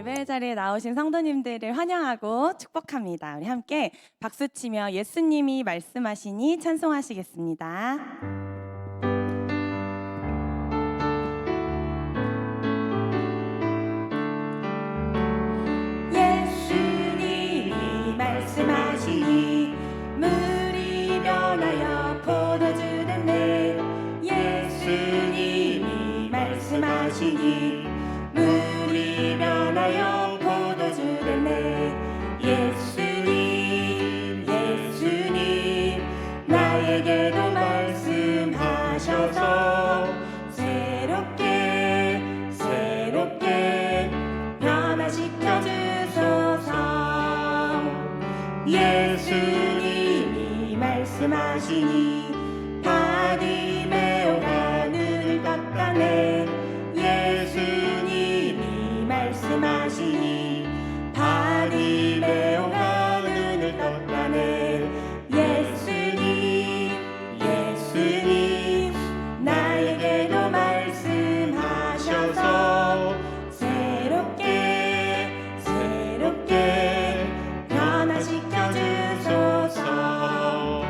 예배 자리에 나오신 성도님들을 환영하고 축복합니다. 우리 함께 박수치며 예수님이 말씀하시니 찬송하시겠습니다. 예수님이 말씀하시니 물이 변하여 포도주 됐네. 예수님이 말씀하시니 물이 변하여 포도주 됐네. 예수님 예수님 나에게도 말씀하셔서 새롭게 변화시켜 주소서. 예수님이 말씀하시니 바디메오가 눈을 떴다네. 예수님이 말씀하시니 바디메오가 눈을 떴다네. 예수님 나에게도 말씀하셔서 새롭게 변화시켜 주소서.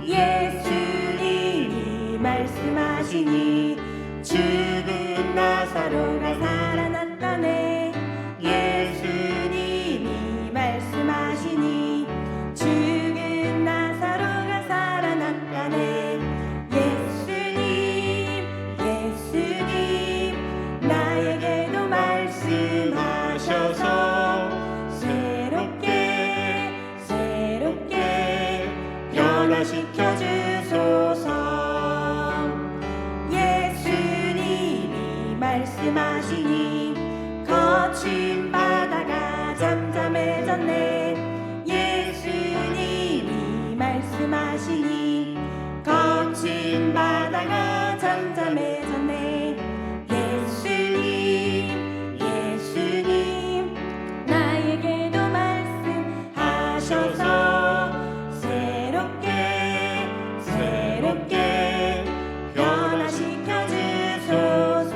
예수님이 말씀하시니 죽은 나사로가 살아났다네. 예수님이 말씀하시니 죽은 나사로가 살아났다네. 예수님 나에게도 말씀하셔서 새롭게 변화시켜 주소서. 예수님이 말씀하시니 거친 바다가 잠잠해졌네. 예수님이 말씀하시니 거친 바다가 잠잠해졌네. 예수님 나에게도 말씀하셔서 새롭게 변화시켜 주소서.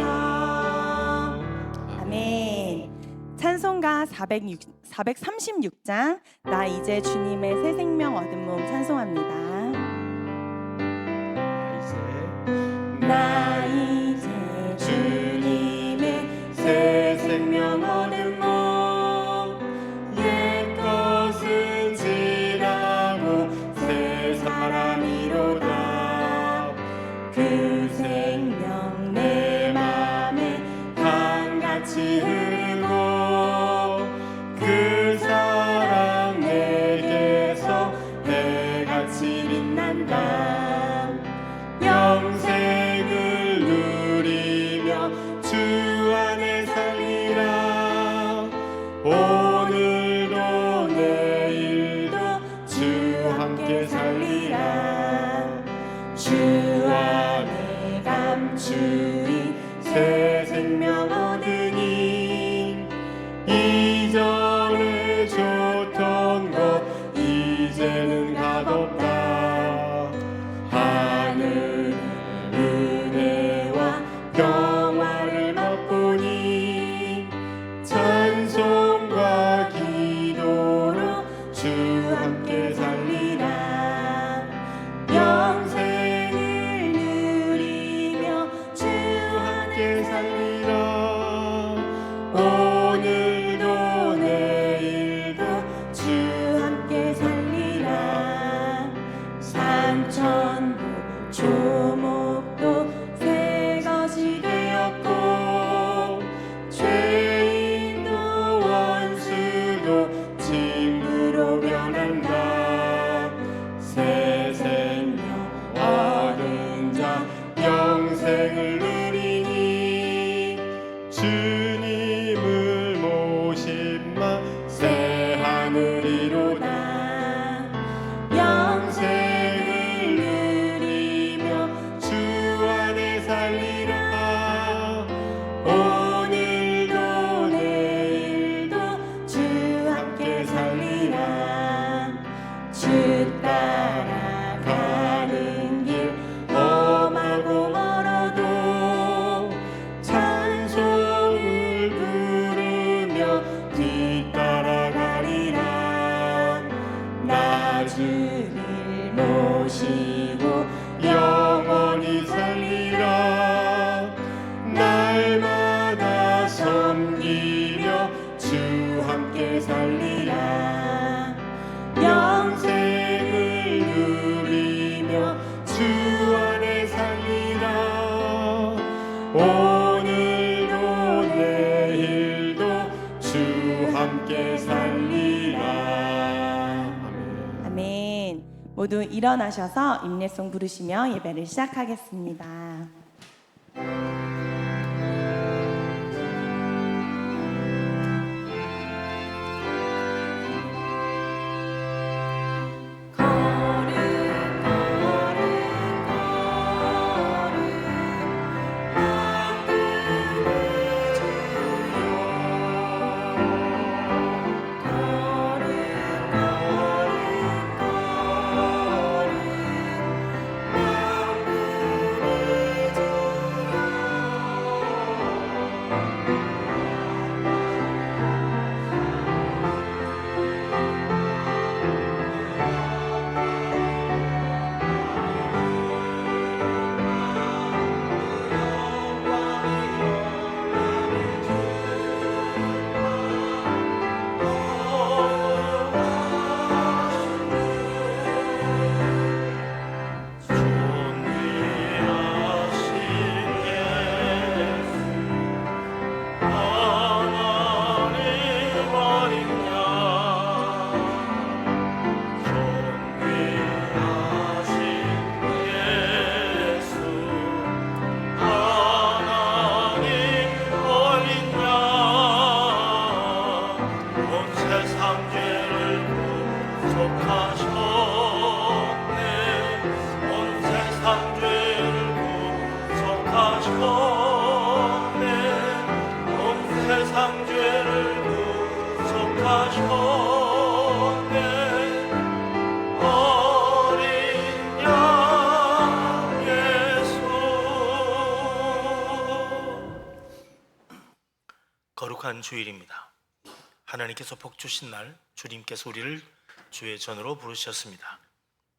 아멘. 찬송가 436장 나 이제 주님의 새 생명 얻은 몸 찬송합니다. 나 이제 주님의 새 생명 얻은 몸 옛것은 지나고 새 사람이로다. 그 생명 내 맘에 강같이 흐르고 그 사랑 내게서 해같이 빛난다. 영생을 누리며 주 안에 살리라. 오늘도 내일도 주 함께 살리라. 주 안에 감추인 새 생명 얻으니 이전에 줬던 것 이제는 값없다. 하늘 은혜와 영화를 맛보니 찬송과 기도로 주 함께 살리라. 영생을 누리며 주 함께 살리라. 오늘도 내일도 주 함께 살리라. 산천도 조목도 새 것이 되었고 죄인도 원수도 친구로 변한다. 새 생명 얻은 자 영생을 누리니 주님을 모심마 새 하늘이로다. 영생을 누리며 주 모시고 영원히 살리라. 날마다 섬기며 주 함께 살리라. 영생을 누리며 주 안에 살리라. 오늘도 내일도 주 함께 살리라. 아멘. 아멘. 모두 일어나셔서 임례송 부르시며 예배를 시작하겠습니다. 거룩한 주일입니다. 하나님께서 복 주신 날, 주님께서 우리를 주의 전으로 부르셨습니다.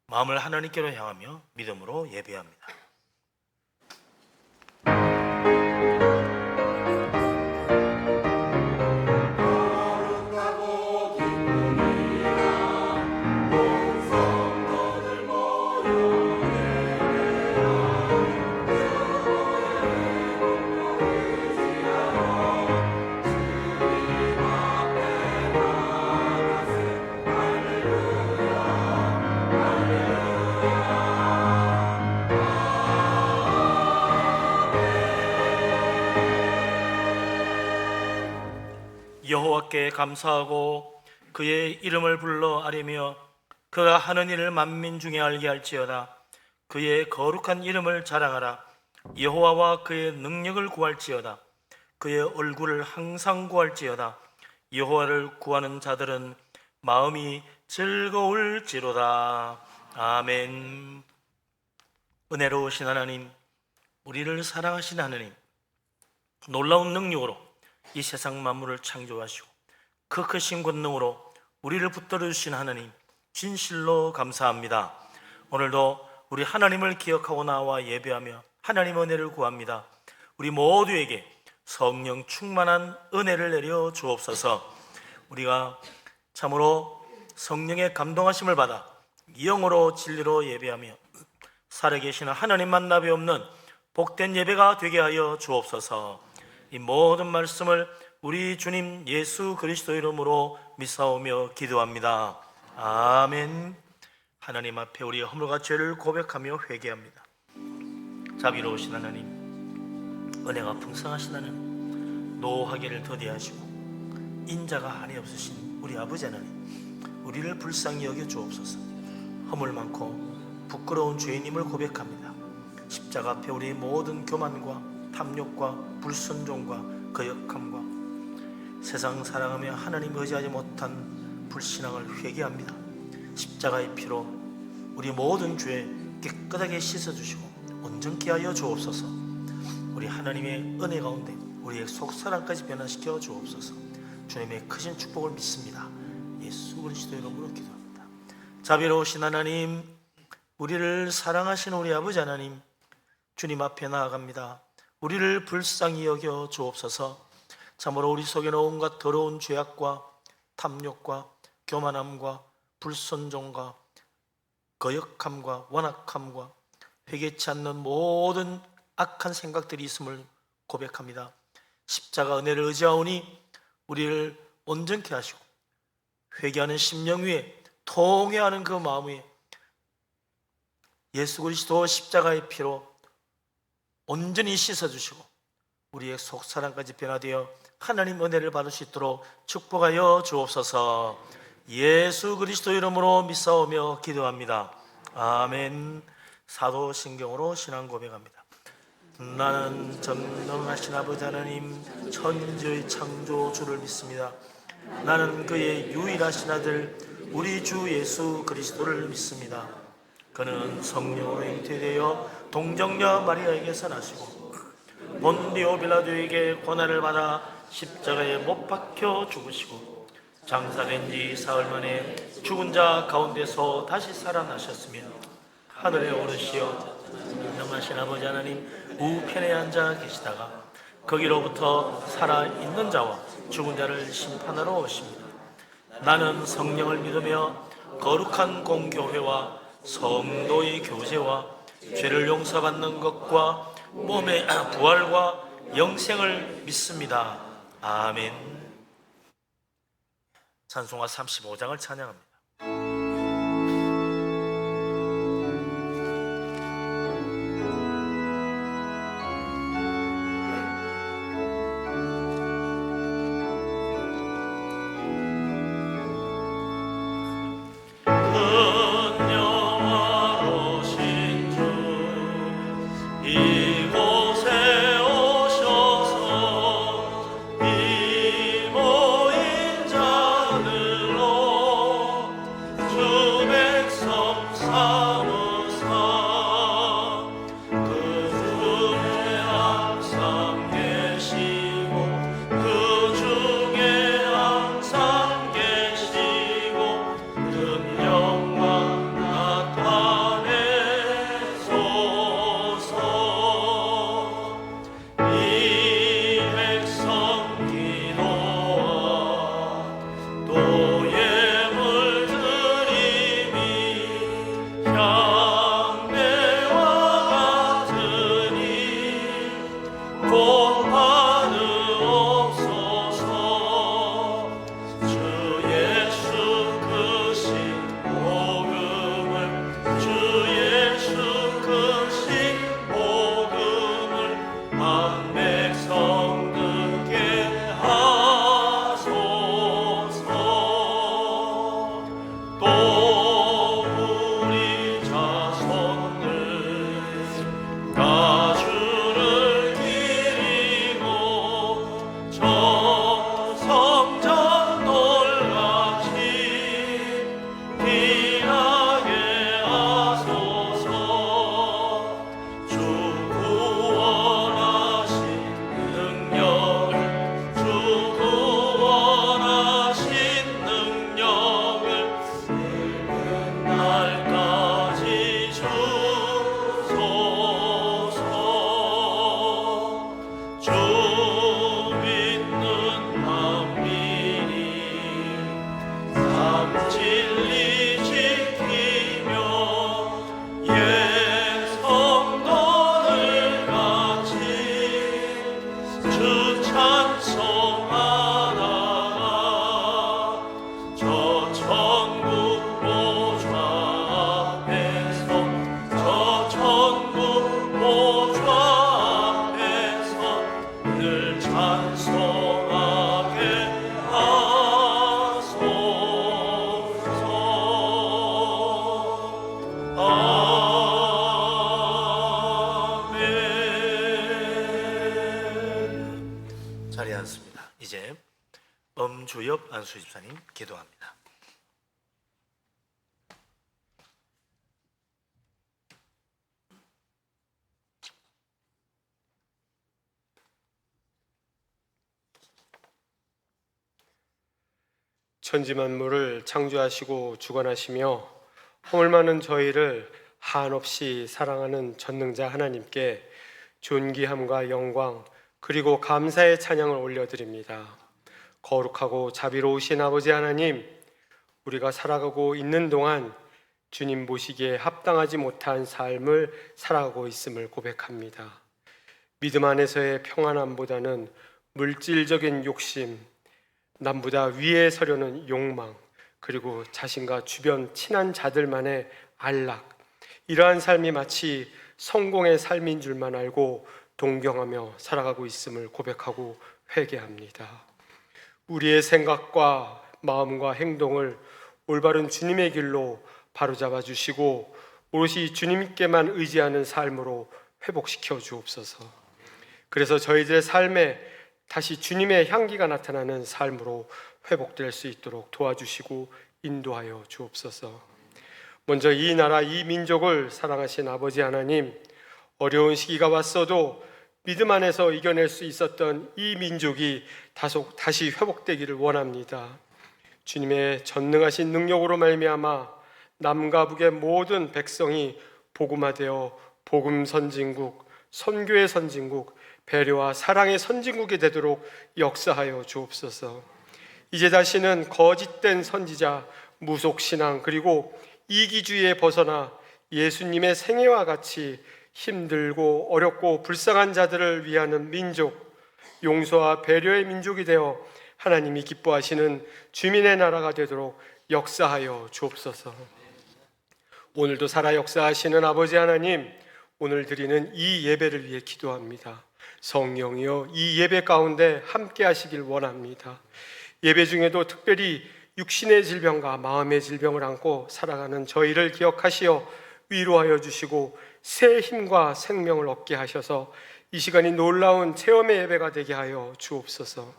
마음을 하나님께로 향하며 믿음으로 예배합니다. 여호와께 감사하고 그의 이름을 불러 아뢰며 그가 하는 일을 만민 중에 알게 할지어다. 그의 거룩한 이름을 자랑하라. 여호와와 그의 능력을 구할지어다. 그의 얼굴을 항상 구할지어다. 여호와를 구하는 자들은 마음이 즐거울지로다. 아멘. 은혜로우신 하나님, 우리를 사랑하신 하나님, 놀라운 능력으로 이 세상 만물을 창조하시고 그 크신 권능으로 우리를 붙들어 주신 하나님, 진실로 감사합니다. 오늘도 우리 하나님을 기억하고 나와 예배하며 하나님 은혜를 구합니다. 우리 모두에게 성령 충만한 은혜를 내려 주옵소서. 우리가 참으로 성령의 감동하심을 받아 영으로 진리로 예배하며 살아계시는 하나님 만나비 없는 복된 예배가 되게 하여 주옵소서. 이 모든 말씀을 우리 주님 예수 그리스도 이름으로 믿사오며 기도합니다. 아멘. 하나님 앞에 우리의 허물과 죄를 고백하며 회개합니다. 자비로우신 하나님, 은혜가 풍성하신 하나님, 노하기를 더디하시고 인자가 한이 없으신 우리 아버지 하나님, 우리를 불쌍히 여겨 주옵소서. 허물 많고 부끄러운 죄인임을 고백합니다. 십자가 앞에 우리 모든 교만과 탐욕과 불순종과 거역함과 세상 사랑하며 하나님 의지하지 못한 불신앙을 회개합니다. 십자가의 피로 우리 모든 죄 깨끗하게 씻어주시고 온전케 하여 주옵소서. 우리 하나님의 은혜 가운데 우리의 속사랑까지 변화시켜 주옵소서. 주님의 크신 축복을 믿습니다. 예수 그리스도 이름으로 기도합니다. 자비로우신 하나님, 우리를 사랑하신 우리 아버지 하나님, 주님 앞에 나아갑니다. 우리를 불쌍히 여겨 주옵소서. 참으로 우리 속에는 온갖 더러운 죄악과 탐욕과 교만함과 불순종과 거역함과 완악함과 회개치 않는 모든 악한 생각들이 있음을 고백합니다. 십자가 은혜를 의지하오니 우리를 온전케 하시고 회개하는 심령 위에 통회하는 그 마음 위에 예수 그리스도 십자가의 피로 온전히 씻어주시고 우리의 속사람까지 변화되어 하나님 은혜를 받을 수 있도록 축복하여 주옵소서. 예수 그리스도 이름으로 믿사오며 기도합니다. 아멘. 사도신경으로 신앙 고백합니다. 나는 전능하신 아버지 하나님 천지의 창조주를 믿습니다. 나는 그의 유일하신 아들 우리 주 예수 그리스도를 믿습니다. 그는 성령으로 잉태되어 동정녀 마리아에게서 나시고 본디오 빌라도에게 고난을 받아 십자가에 못 박혀 죽으시고 장사된 지 사흘 만에 죽은 자 가운데서 다시 살아나셨으며 하늘에 오르시어 전능하신 아버지 하나님 우편에 앉아 계시다가 거기로부터 살아있는 자와 죽은 자를 심판하러 오십니다. 나는 성령을 믿으며 거룩한 공교회와 성도의 교제와 죄를 용서받는 것과 몸의 부활과 영생을 믿습니다. 아멘. 찬송가 35장을 찬양합니다. 자리에 앉습니다. 이제 엄주엽 안수집사님 기도합니다. 천지 만물을 창조하시고 주관하시며 허물 많은 저희를 한없이 사랑하는 전능자 하나님께 존귀함과 영광 그리고 감사의 찬양을 올려드립니다. 거룩하고 자비로우신 아버지 하나님, 우리가 살아가고 있는 동안 주님 보시기에 합당하지 못한 삶을 살아가고 있음을 고백합니다. 믿음 안에서의 평안함보다는 물질적인 욕심, 남보다 위에 서려는 욕망, 그리고 자신과 주변 친한 자들만의 안락, 이러한 삶이 마치 성공의 삶인 줄만 알고 동경하며 살아가고 있음을 고백하고 회개합니다. 우리의 생각과 마음과 행동을 올바른 주님의 길로 바로잡아 주시고 오롯이 주님께만 의지하는 삶으로 회복시켜 주옵소서. 그래서 저희들의 삶에 다시 주님의 향기가 나타나는 삶으로 회복될 수 있도록 도와주시고 인도하여 주옵소서. 먼저 이 나라 이 민족을 사랑하신 아버지 하나님, 어려운 시기가 왔어도 믿음 안에서 이겨낼 수 있었던 이 민족이 다시 회복되기를 원합니다. 주님의 전능하신 능력으로 말미암아 남과 북의 모든 백성이 복음화되어 복음 선진국, 선교의 선진국, 배려와 사랑의 선진국이 되도록 역사하여 주옵소서. 이제 다시는 거짓된 선지자, 무속신앙 그리고 이기주의에 벗어나 예수님의 생애와 같이 힘들고 어렵고 불쌍한 자들을 위하는 민족, 용서와 배려의 민족이 되어 하나님이 기뻐하시는 주민의 나라가 되도록 역사하여 주옵소서. 오늘도 살아 역사하시는 아버지 하나님, 오늘 드리는 이 예배를 위해 기도합니다. 성령이여 이 예배 가운데 함께 하시길 원합니다. 예배 중에도 특별히 육신의 질병과 마음의 질병을 안고 살아가는 저희를 기억하시어 위로하여 주시고 새 힘과 생명을 얻게 하셔서 이 시간이 놀라운 체험의 예배가 되게 하여 주옵소서.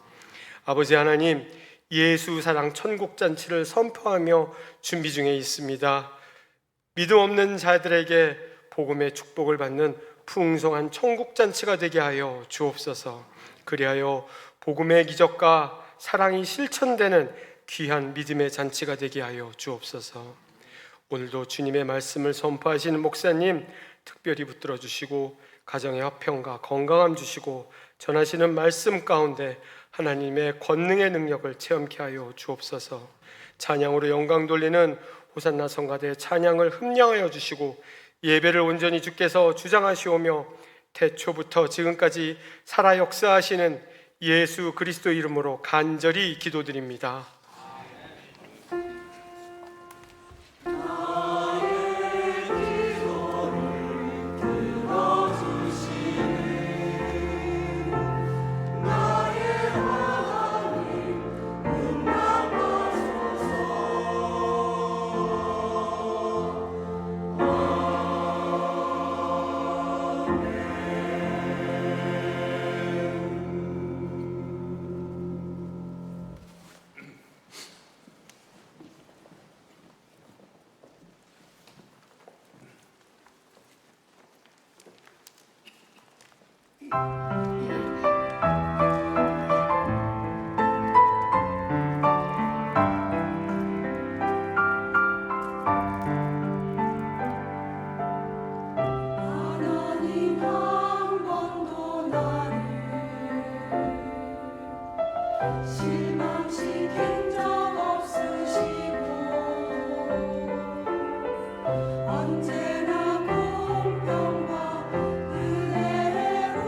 아버지 하나님, 예수 사랑 천국 잔치를 선포하며 준비 중에 있습니다. 믿음 없는 자들에게 복음의 축복을 받는 풍성한 천국 잔치가 되게 하여 주옵소서. 그리하여 복음의 기적과 사랑이 실천되는 귀한 믿음의 잔치가 되게 하여 주옵소서. 오늘도 주님의 말씀을 선포하시는 목사님 특별히 붙들어 주시고 가정의 화평과 건강함 주시고 전하시는 말씀 가운데 하나님의 권능의 능력을 체험케 하여 주옵소서. 찬양으로 영광 돌리는 호산나 성가대 찬양을 흠량하여 주시고 예배를 온전히 주께서 주장하시오며 태초부터 지금까지 살아 역사하시는 예수 그리스도 이름으로 간절히 기도드립니다. 언제나 공평과 은혜로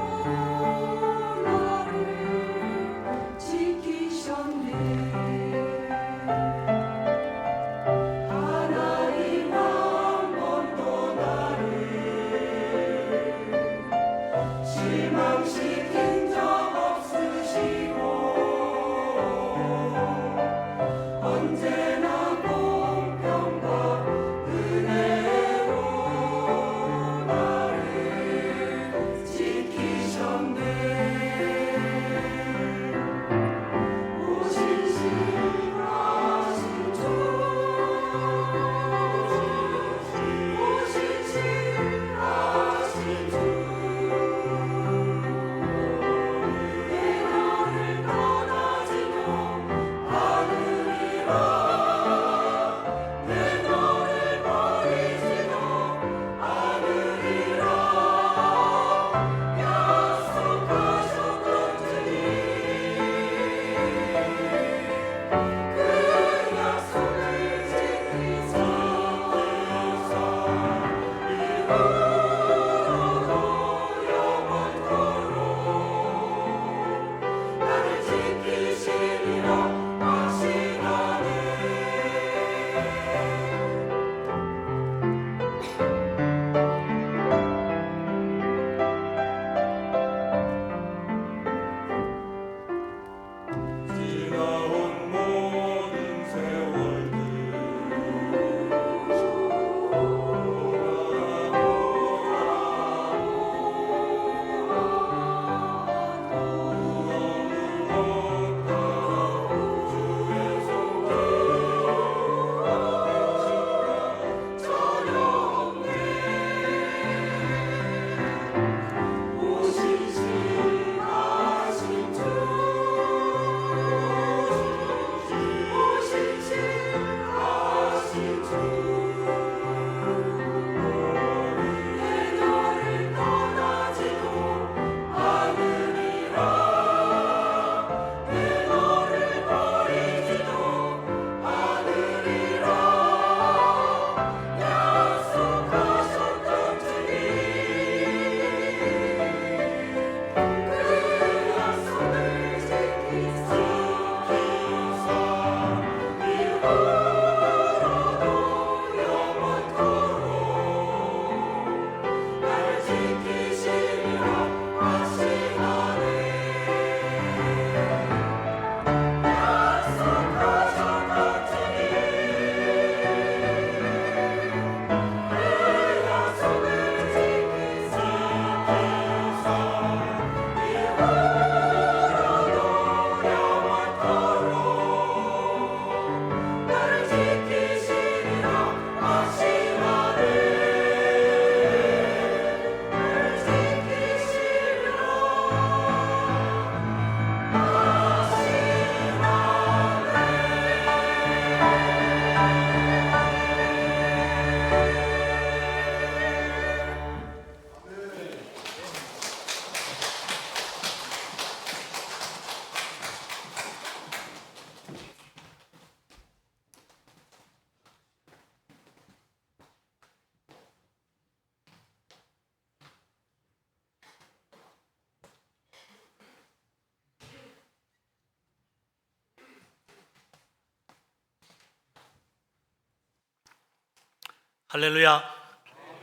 할렐루야.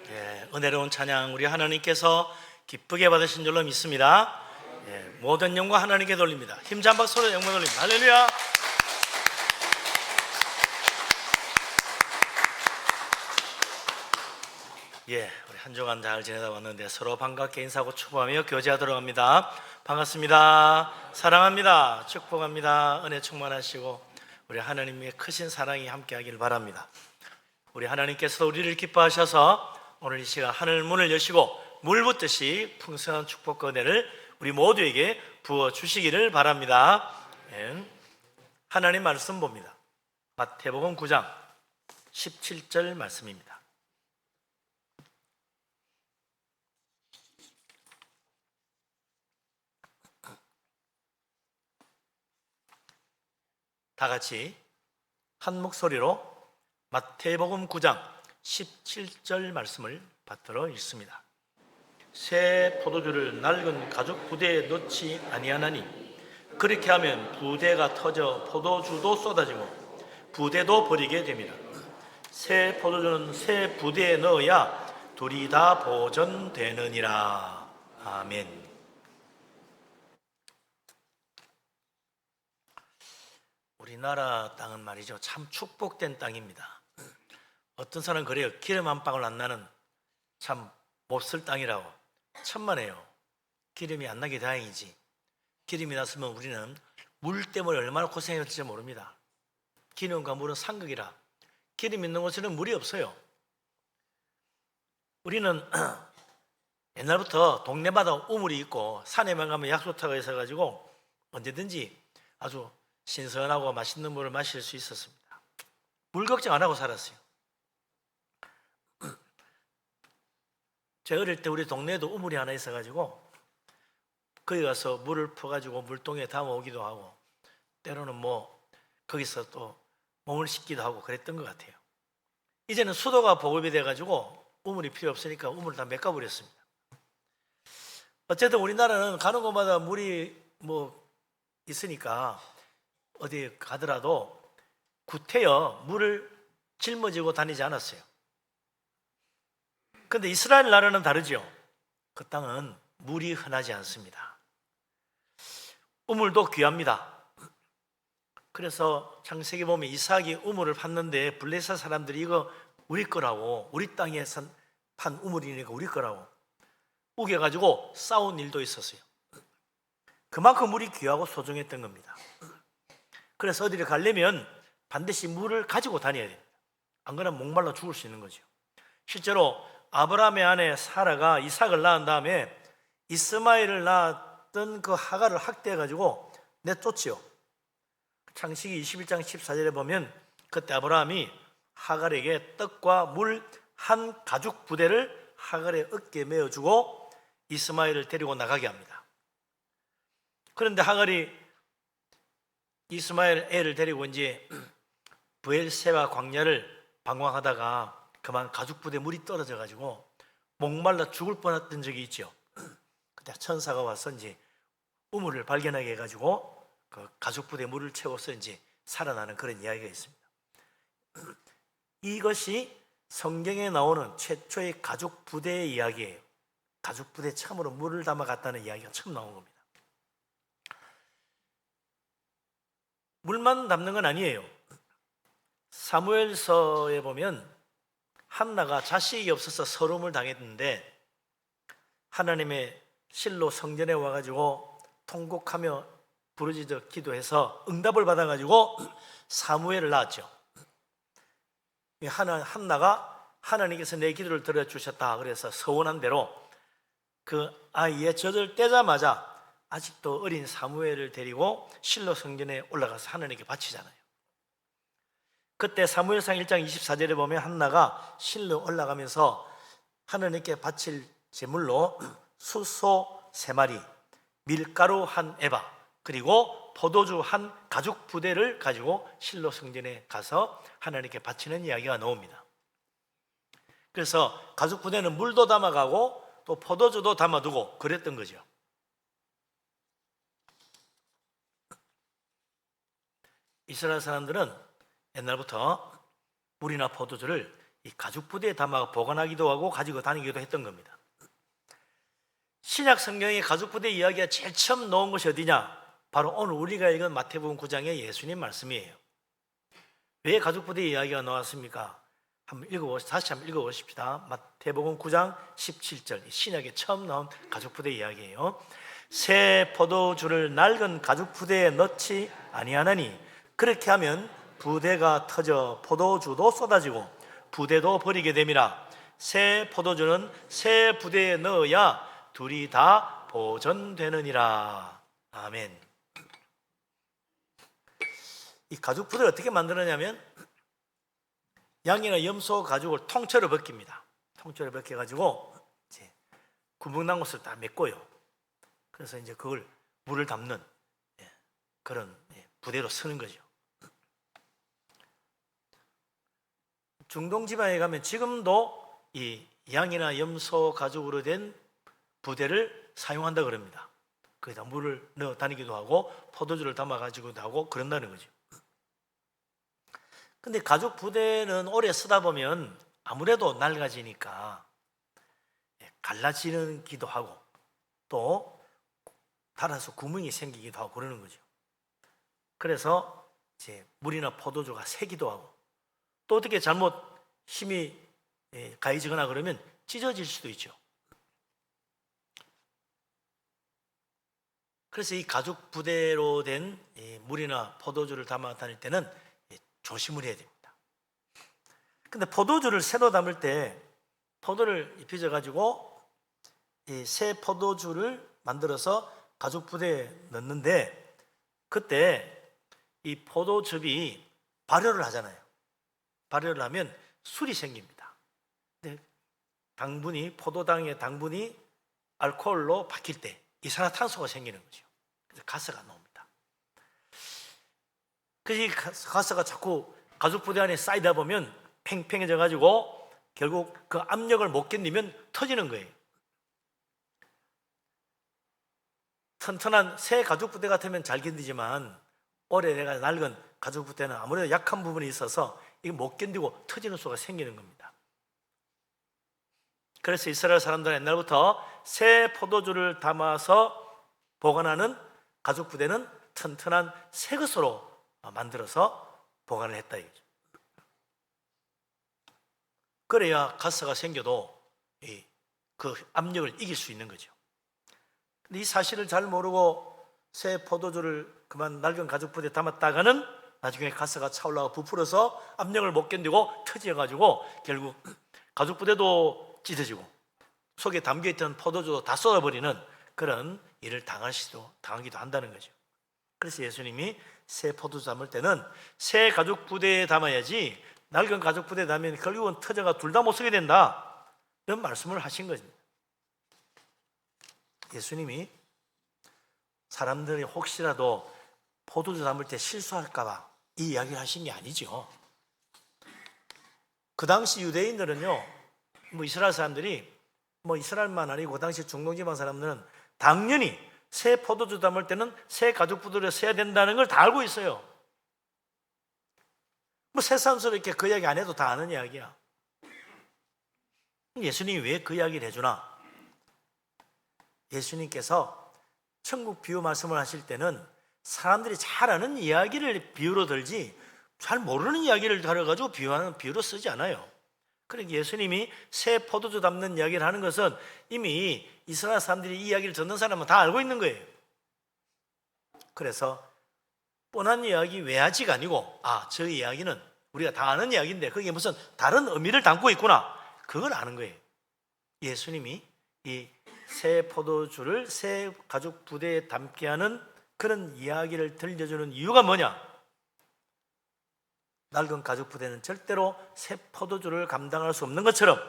예, 은혜로운 찬양 우리 하나님께서 기쁘게 받으신 줄로 믿습니다. 예, 모든 영광 하나님께 돌립니다. 힘찬 박수로 영광 돌립니다. 할렐루야. 예, 우리 한 주간 잘 지내다 왔는데 서로 반갑게 인사하고 축복하며 교제하도록 합니다. 반갑습니다. 사랑합니다. 축복합니다. 은혜 충만하시고 우리 하나님의 크신 사랑이 함께하길 바랍니다. 우리 하나님께서 우리를 기뻐하셔서 오늘 이 시간 하늘 문을 여시고 물 붓듯이 풍성한 축복과 은혜를 우리 모두에게 부어 주시기를 바랍니다. 예. 하나님 말씀 봅니다. 마태복음 9장 17절 말씀입니다. 다 같이 한 목소리로 마태복음 9장 17절 말씀을 받들어 읽습니다. 새 포도주를 낡은 가죽 부대에 넣지 아니하나니 그렇게 하면 부대가 터져 포도주도 쏟아지고 부대도 버리게 됩니다. 새 포도주는 새 부대에 넣어야 둘이 다 보존되느니라. 아멘. 우리나라 땅은 말이죠, 참 축복된 땅입니다. 어떤 사람은 그래요. 기름 한 방울 안 나는 참 몹쓸 땅이라고. 천만에요. 기름이 안 나게 다행이지. 기름이 났으면 우리는 물 때문에 얼마나 고생했을지 모릅니다. 기름과 물은 상극이라 기름 있는 곳에는 물이 없어요. 우리는 옛날부터 동네마다 우물이 있고 산에만 가면 약수터가 있어가지고 언제든지 아주 신선하고 맛있는 물을 마실 수 있었습니다. 물 걱정 안 하고 살았어요. 제가 어릴 때 우리 동네에도 우물이 하나 있어가지고 거기 가서 물을 퍼가지고 물통에 담아오기도 하고 때로는 뭐 거기서 또 몸을 씻기도 하고 그랬던 것 같아요. 이제는 수도가 보급이 돼가지고 우물이 필요 없으니까 우물을 다 메꿔버렸습니다. 어쨌든 우리나라는 가는 곳마다 물이 뭐 있으니까 어디 가더라도 구태여 물을 짊어지고 다니지 않았어요. 그런데 이스라엘 나라는 다르죠. 그 땅은 물이 흔하지 않습니다. 우물도 귀합니다. 그래서 창세기 보면 이삭이 우물을 팠는데 블레셋 사람들이 이거 우리 거라고, 우리 땅에서 판 우물이니까 우리 거라고 우겨가지고 싸운 일도 있었어요. 그만큼 물이 귀하고 소중했던 겁니다. 그래서 어디를 가려면 반드시 물을 가지고 다녀야 됩니다. 안 그러면 목말라 죽을 수 있는 거죠. 실제로 아브라함의 아내 사라가 이삭을 낳은 다음에 이스마엘을 낳았던 그 하갈을 학대해가지고 내쫓지요. 창세기 21장 14절에 보면 그때 아브라함이 하갈에게 떡과 물 한 가죽 부대를 하갈의 어깨에 메어주고 이스마엘을 데리고 나가게 합니다. 그런데 하갈이 이스마엘 애를 데리고 이제 브엘세바 광야를 방황하다가 그만 가죽 부대에 물이 떨어져 가지고 목말라 죽을 뻔했던 적이 있죠. 그때 천사가 와서 이제 우물을 발견하게 해가지고 그 가죽 부대에 물을 채워서 이제 살아나는 그런 이야기가 있습니다. 이것이 성경에 나오는 최초의 가죽 부대의 이야기예요. 가죽 부대에 처음으로 물을 담아 갔다는 이야기가 처음 나온 겁니다. 물만 담는 건 아니에요. 사무엘서에 보면 한나가 자식이 없어서 서름을 당했는데 하나님의 실로 성전에 와가지고 통곡하며 부르짖어 기도해서 응답을 받아가지고 사무엘을 낳았죠. 한나가 하나님께서 내 기도를 들어주셨다 그래서 서원한 대로 그 아이의 젖을 떼자마자 아직도 어린 사무엘을 데리고 실로 성전에 올라가서 하나님께 바치잖아요. 그때 사무엘상 1장 24절에 보면 한나가 실로 올라가면서 하나님께 바칠 제물로 숫소 3마리, 밀가루 1에바, 그리고 포도주 1 가죽 부대를 가지고 실로 성전에 가서 하나님께 바치는 이야기가 나옵니다. 그래서 가죽 부대는 물도 담아가고 또 포도주도 담아두고 그랬던 거죠. 이스라엘 사람들은 옛날부터 물이나 포도주를 이 가죽 부대에 담아 보관하기도 하고 가지고 다니기도 했던 겁니다. 신약 성경의 가죽 부대 이야기가 제일 처음 나온 것이 어디냐? 바로 오늘 우리가 읽은 마태복음 9장의 예수님 말씀이에요. 왜 가죽 부대 이야기가 나왔습니까? 다시 한번 읽어보십시다. 마태복음 9장 17절, 신약에 처음 나온 가죽 부대 이야기예요. 새 포도주를 낡은 가죽 부대에 넣지 아니하나니 그렇게 하면 부대가 터져 포도주도 쏟아지고 부대도 버리게 됨이라. 새 포도주는 새 부대에 넣어야 둘이 다 보존되느니라. 아멘. 이 가죽 부대를 어떻게 만들었냐면 양이나 염소 가죽을 통째로 벗깁니다. 통째로 벗겨가지고 이제 구멍난 곳을 다 메꿔요. 그래서 이제 그걸 물을 담는 그런 부대로 쓰는 거죠. 중동 지방에 가면 지금도 이 양이나 염소 가죽으로 된 부대를 사용한다 그럽니다. 거기다 물을 넣어 다니기도 하고 포도주를 담아 가지고도 하고 그런다는 거죠. 근데 가죽 부대는 오래 쓰다 보면 아무래도 낡아지니까 갈라지기도 하고 또 닳아서 구멍이 생기기도 하고 그러는 거죠. 그래서 이제 물이나 포도주가 새기도 하고 또 어떻게 잘못 힘이 가해지거나 그러면 찢어질 수도 있죠. 그래서 이 가죽 부대로 된 물이나 포도주를 담아 다닐 때는 조심을 해야 됩니다. 근데 포도주를 새로 담을 때 포도를 빚어 가지고 이 새 포도주를 만들어서 가죽 부대에 넣는데 그때 이 포도즙이 발효를 하잖아요. 발효를 하면 술이 생깁니다. 근데 포도당의 당분이 알코올로 바뀔 때 이산화탄소가 생기는 거죠. 그래서 가스가 나옵니다. 그래서 이 가스가 자꾸 가죽 부대 안에 쌓이다 보면 팽팽해져 가지고 결국 그 압력을 못 견디면 터지는 거예요. 튼튼한 새 가죽 부대 같으면 잘 견디지만 오래돼가 낡은 가죽 부대는 아무래도 약한 부분이 있어서 이게 못 견디고 터지는 수가 생기는 겁니다. 그래서 이스라엘 사람들은 옛날부터 새 포도주를 담아서 보관하는 가죽 부대는 튼튼한 새 것으로 만들어서 보관을 했다 이거죠. 그래야 가스가 생겨도 그 압력을 이길 수 있는 거죠. 근데 이 사실을 잘 모르고 새 포도주를 그만 낡은 가죽 부대에 담았다가는 나중에 가스가 차올라가 부풀어서 압력을 못 견디고 터져가지고 결국 가죽 부대도 찢어지고 속에 담겨있던 포도주도 다 쏟아버리는 그런 일을 당하기도 한다는 거죠. 그래서 예수님이 새 포도주 담을 때는 새 가죽 부대에 담아야지 낡은 가죽 부대에 담으면 결국은 터져가 둘 다 못 쓰게 된다 이런 말씀을 하신 거죠. 예수님이 사람들이 혹시라도 포도주 담을 때 실수할까 봐 이 이야기를 하신 게 아니죠. 그 당시 유대인들은요, 이스라엘 사람들이 이스라엘만 아니고 그 당시 중동지방 사람들은 당연히 새 포도주 담을 때는 새 가죽 부대를 써야 된다는 걸 다 알고 있어요. 새삼스럽게 그 이야기 안 해도 다 아는 이야기야. 예수님이 왜 그 이야기를 해주나? 예수님께서 천국 비유 말씀을 하실 때는 사람들이 잘 아는 이야기를 비유로 들지 잘 모르는 이야기를 가려가지고 비유로 쓰지 않아요. 그러니까 예수님이 새 포도주 담는 이야기를 하는 것은 이미 이스라엘 사람들이 이 이야기를 듣는 사람은 다 알고 있는 거예요. 그래서 뻔한 이야기 외야지가 아니고 저 이야기는 우리가 다 아는 이야기인데 그게 무슨 다른 의미를 담고 있구나 그걸 아는 거예요. 예수님이 이 새 포도주를 새 가죽 부대에 담게 하는 그런 이야기를 들려주는 이유가 뭐냐? 낡은 가죽 부대는 절대로 새 포도주를 감당할 수 없는 것처럼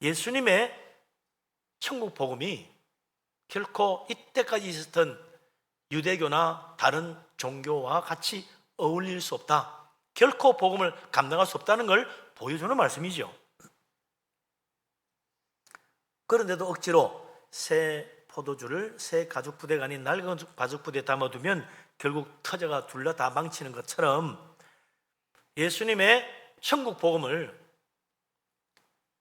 예수님의 천국 복음이 결코 이때까지 있었던 유대교나 다른 종교와 같이 어울릴 수 없다. 결코 복음을 감당할 수 없다는 걸 보여주는 말씀이죠. 그런데도 억지로 새 포도주를 새 가죽 부대가 아닌 낡은 가죽 부대에 담아두면 결국 터져가 둘러 다 망치는 것처럼 예수님의 천국 복음을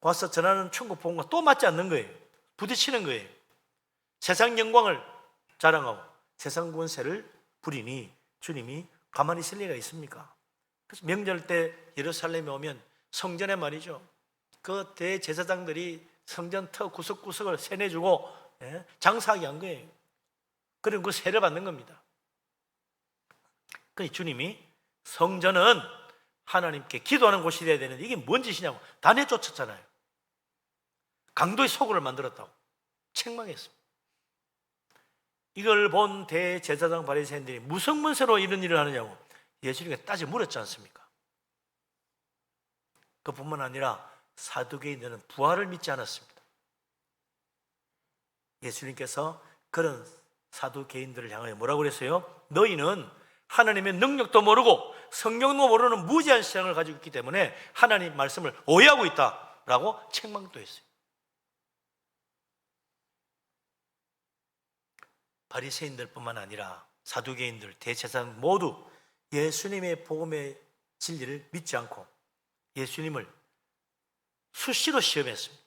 와서 전하는 천국 복음과 또 맞지 않는 거예요. 부딪히는 거예요. 세상 영광을 자랑하고 세상 권세를 부리니 주님이 가만히 있을 리가 있습니까? 그래서 명절 때 예루살렘에 오면 성전에 말이죠, 그 대제사장들이 성전 터 구석구석을 세내주고 장사하게 한 거예요. 그리고 그 세를 받는 겁니다. 그러니 주님이 성전은 하나님께 기도하는 곳이 되어야 되는데 이게 뭔 짓이냐고 단에 쫓았잖아요. 강도의 소굴을 만들었다고 책망했습니다. 이걸 본 대제사장 바리새인들이 무슨 문세로 이런 일을 하느냐고 예수님께 따져 물었지 않습니까? 그뿐만 아니라 사두개인들은 부활을 믿지 않았습니다. 예수님께서 그런 사두개인들을 향하여 뭐라고 그랬어요? 너희는 하나님의 능력도 모르고 성경도 모르는 무지한 신앙을 가지고 있기 때문에 하나님 말씀을 오해하고 있다라고 책망도 했어요. 바리새인들뿐만 아니라 사두개인들, 대제사장 모두 예수님의 복음의 진리를 믿지 않고 예수님을 수시로 시험했습니다.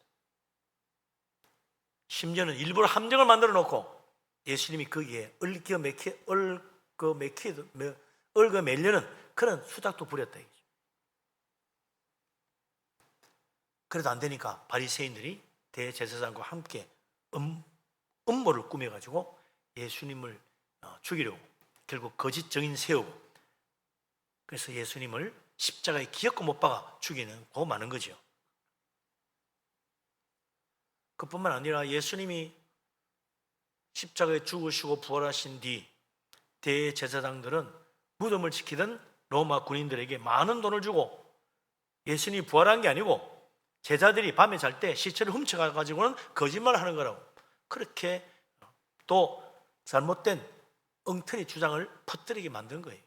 심지어는 일부러 함정을 만들어 놓고 예수님이 거기에 얽어매려는 그런 수작도 부렸다. 그래도 안 되니까 바리새인들이 대제사장과 함께 음모를 꾸며가지고 예수님을 죽이려고 결국 거짓 증인 세우고, 그래서 예수님을 십자가에 기어코 못 박아 죽이는 거 많은 거죠. 그뿐만 아니라 예수님이 십자가에 죽으시고 부활하신 뒤 대제사장들은 무덤을 지키던 로마 군인들에게 많은 돈을 주고 예수님이 부활한 게 아니고 제자들이 밤에 잘 때 시체를 훔쳐가지고는 거짓말을 하는 거라고, 그렇게 또 잘못된 엉터리 주장을 퍼뜨리게 만든 거예요.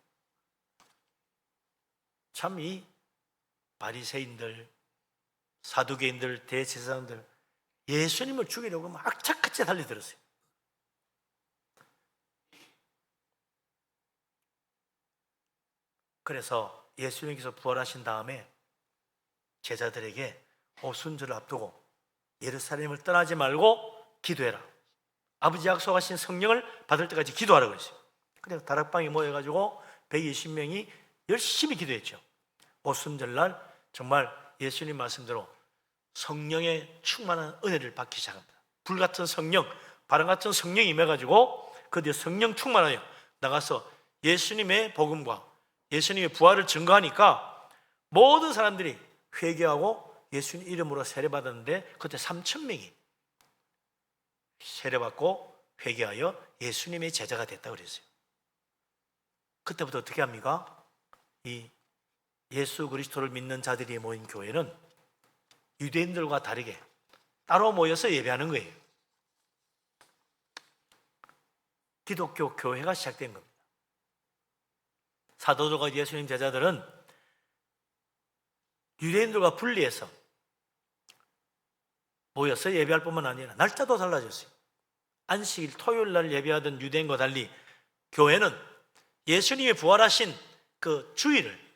참 이 바리새인들, 사두개인들, 대제사장들 예수님을 죽이려고 막 악착같이 달려들었어요. 그래서 예수님께서 부활하신 다음에 제자들에게 오순절을 앞두고 예루살렘을 떠나지 말고 기도해라. 아버지 약속하신 성령을 받을 때까지 기도하라고 했어요. 그래서 다락방에 모여가지고 120명이 열심히 기도했죠. 오순절날 정말 예수님 말씀대로 성령의 충만한 은혜를 받기 시작합니다. 불같은 성령, 바람같은 성령이 임해가지고 그 뒤에 성령 충만하여 나가서 예수님의 복음과 예수님의 부활을 증거하니까 모든 사람들이 회개하고 예수님 이름으로 세례받았는데 그때 3,000명이 세례받고 회개하여 예수님의 제자가 됐다고 그랬어요. 그때부터 어떻게 합니까? 이 예수 그리스도를 믿는 자들이 모인 교회는 유대인들과 다르게 따로 모여서 예배하는 거예요. 기독교 교회가 시작된 겁니다. 사도들과 예수님 제자들은 유대인들과 분리해서 모여서 예배할 뿐만 아니라 날짜도 달라졌어요. 안식일 토요일 날 예배하던 유대인과 달리 교회는 예수님이 부활하신 그 주일을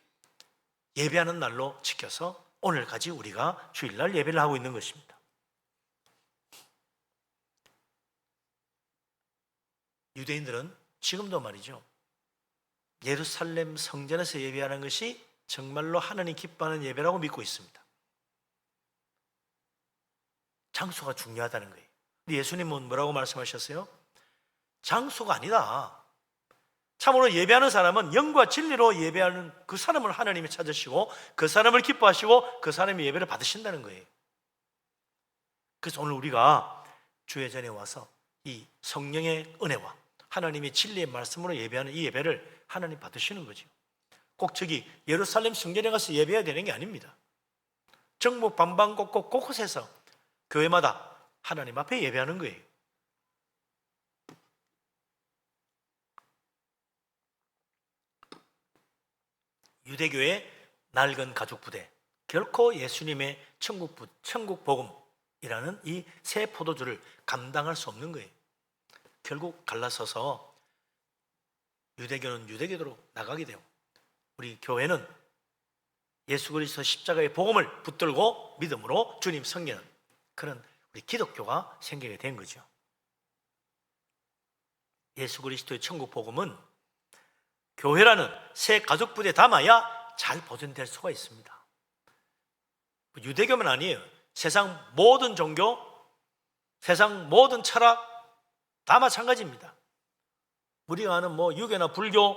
예배하는 날로 지켜서 오늘까지 우리가 주일날 예배를 하고 있는 것입니다. 유대인들은 지금도 말이죠, 예루살렘 성전에서 예배하는 것이 정말로 하나님 기뻐하는 예배라고 믿고 있습니다. 장소가 중요하다는 거예요. 예수님은 뭐라고 말씀하셨어요? 장소가 아니다. 참으로 예배하는 사람은 영과 진리로 예배하는 그 사람을 하나님이 찾으시고 그 사람을 기뻐하시고 그 사람의 예배를 받으신다는 거예요. 그래서 오늘 우리가 주의 전에 와서 이 성령의 은혜와 하나님의 진리의 말씀으로 예배하는 이 예배를 하나님 받으시는 거죠. 꼭 저기 예루살렘 성전에 가서 예배해야 되는 게 아닙니다. 전국 방방곡곡 곳곳에서 교회마다 하나님 앞에 예배하는 거예요. 유대교의 낡은 가죽 부대, 결코 예수님의 천국 복음이라는 이 새 포도주를 감당할 수 없는 거예요. 결국 갈라서서 유대교는 유대교대로 나가게 되고 우리 교회는 예수 그리스도 십자가의 복음을 붙들고 믿음으로 주님 섬기는 그런 우리 기독교가 생기게 된 거죠. 예수 그리스도의 천국 복음은 교회라는 새 가족부대에 담아야 잘 보존될 수가 있습니다. 유대교만 아니에요. 세상 모든 종교, 세상 모든 철학 다 마찬가지입니다. 우리가 아는 유교나 불교,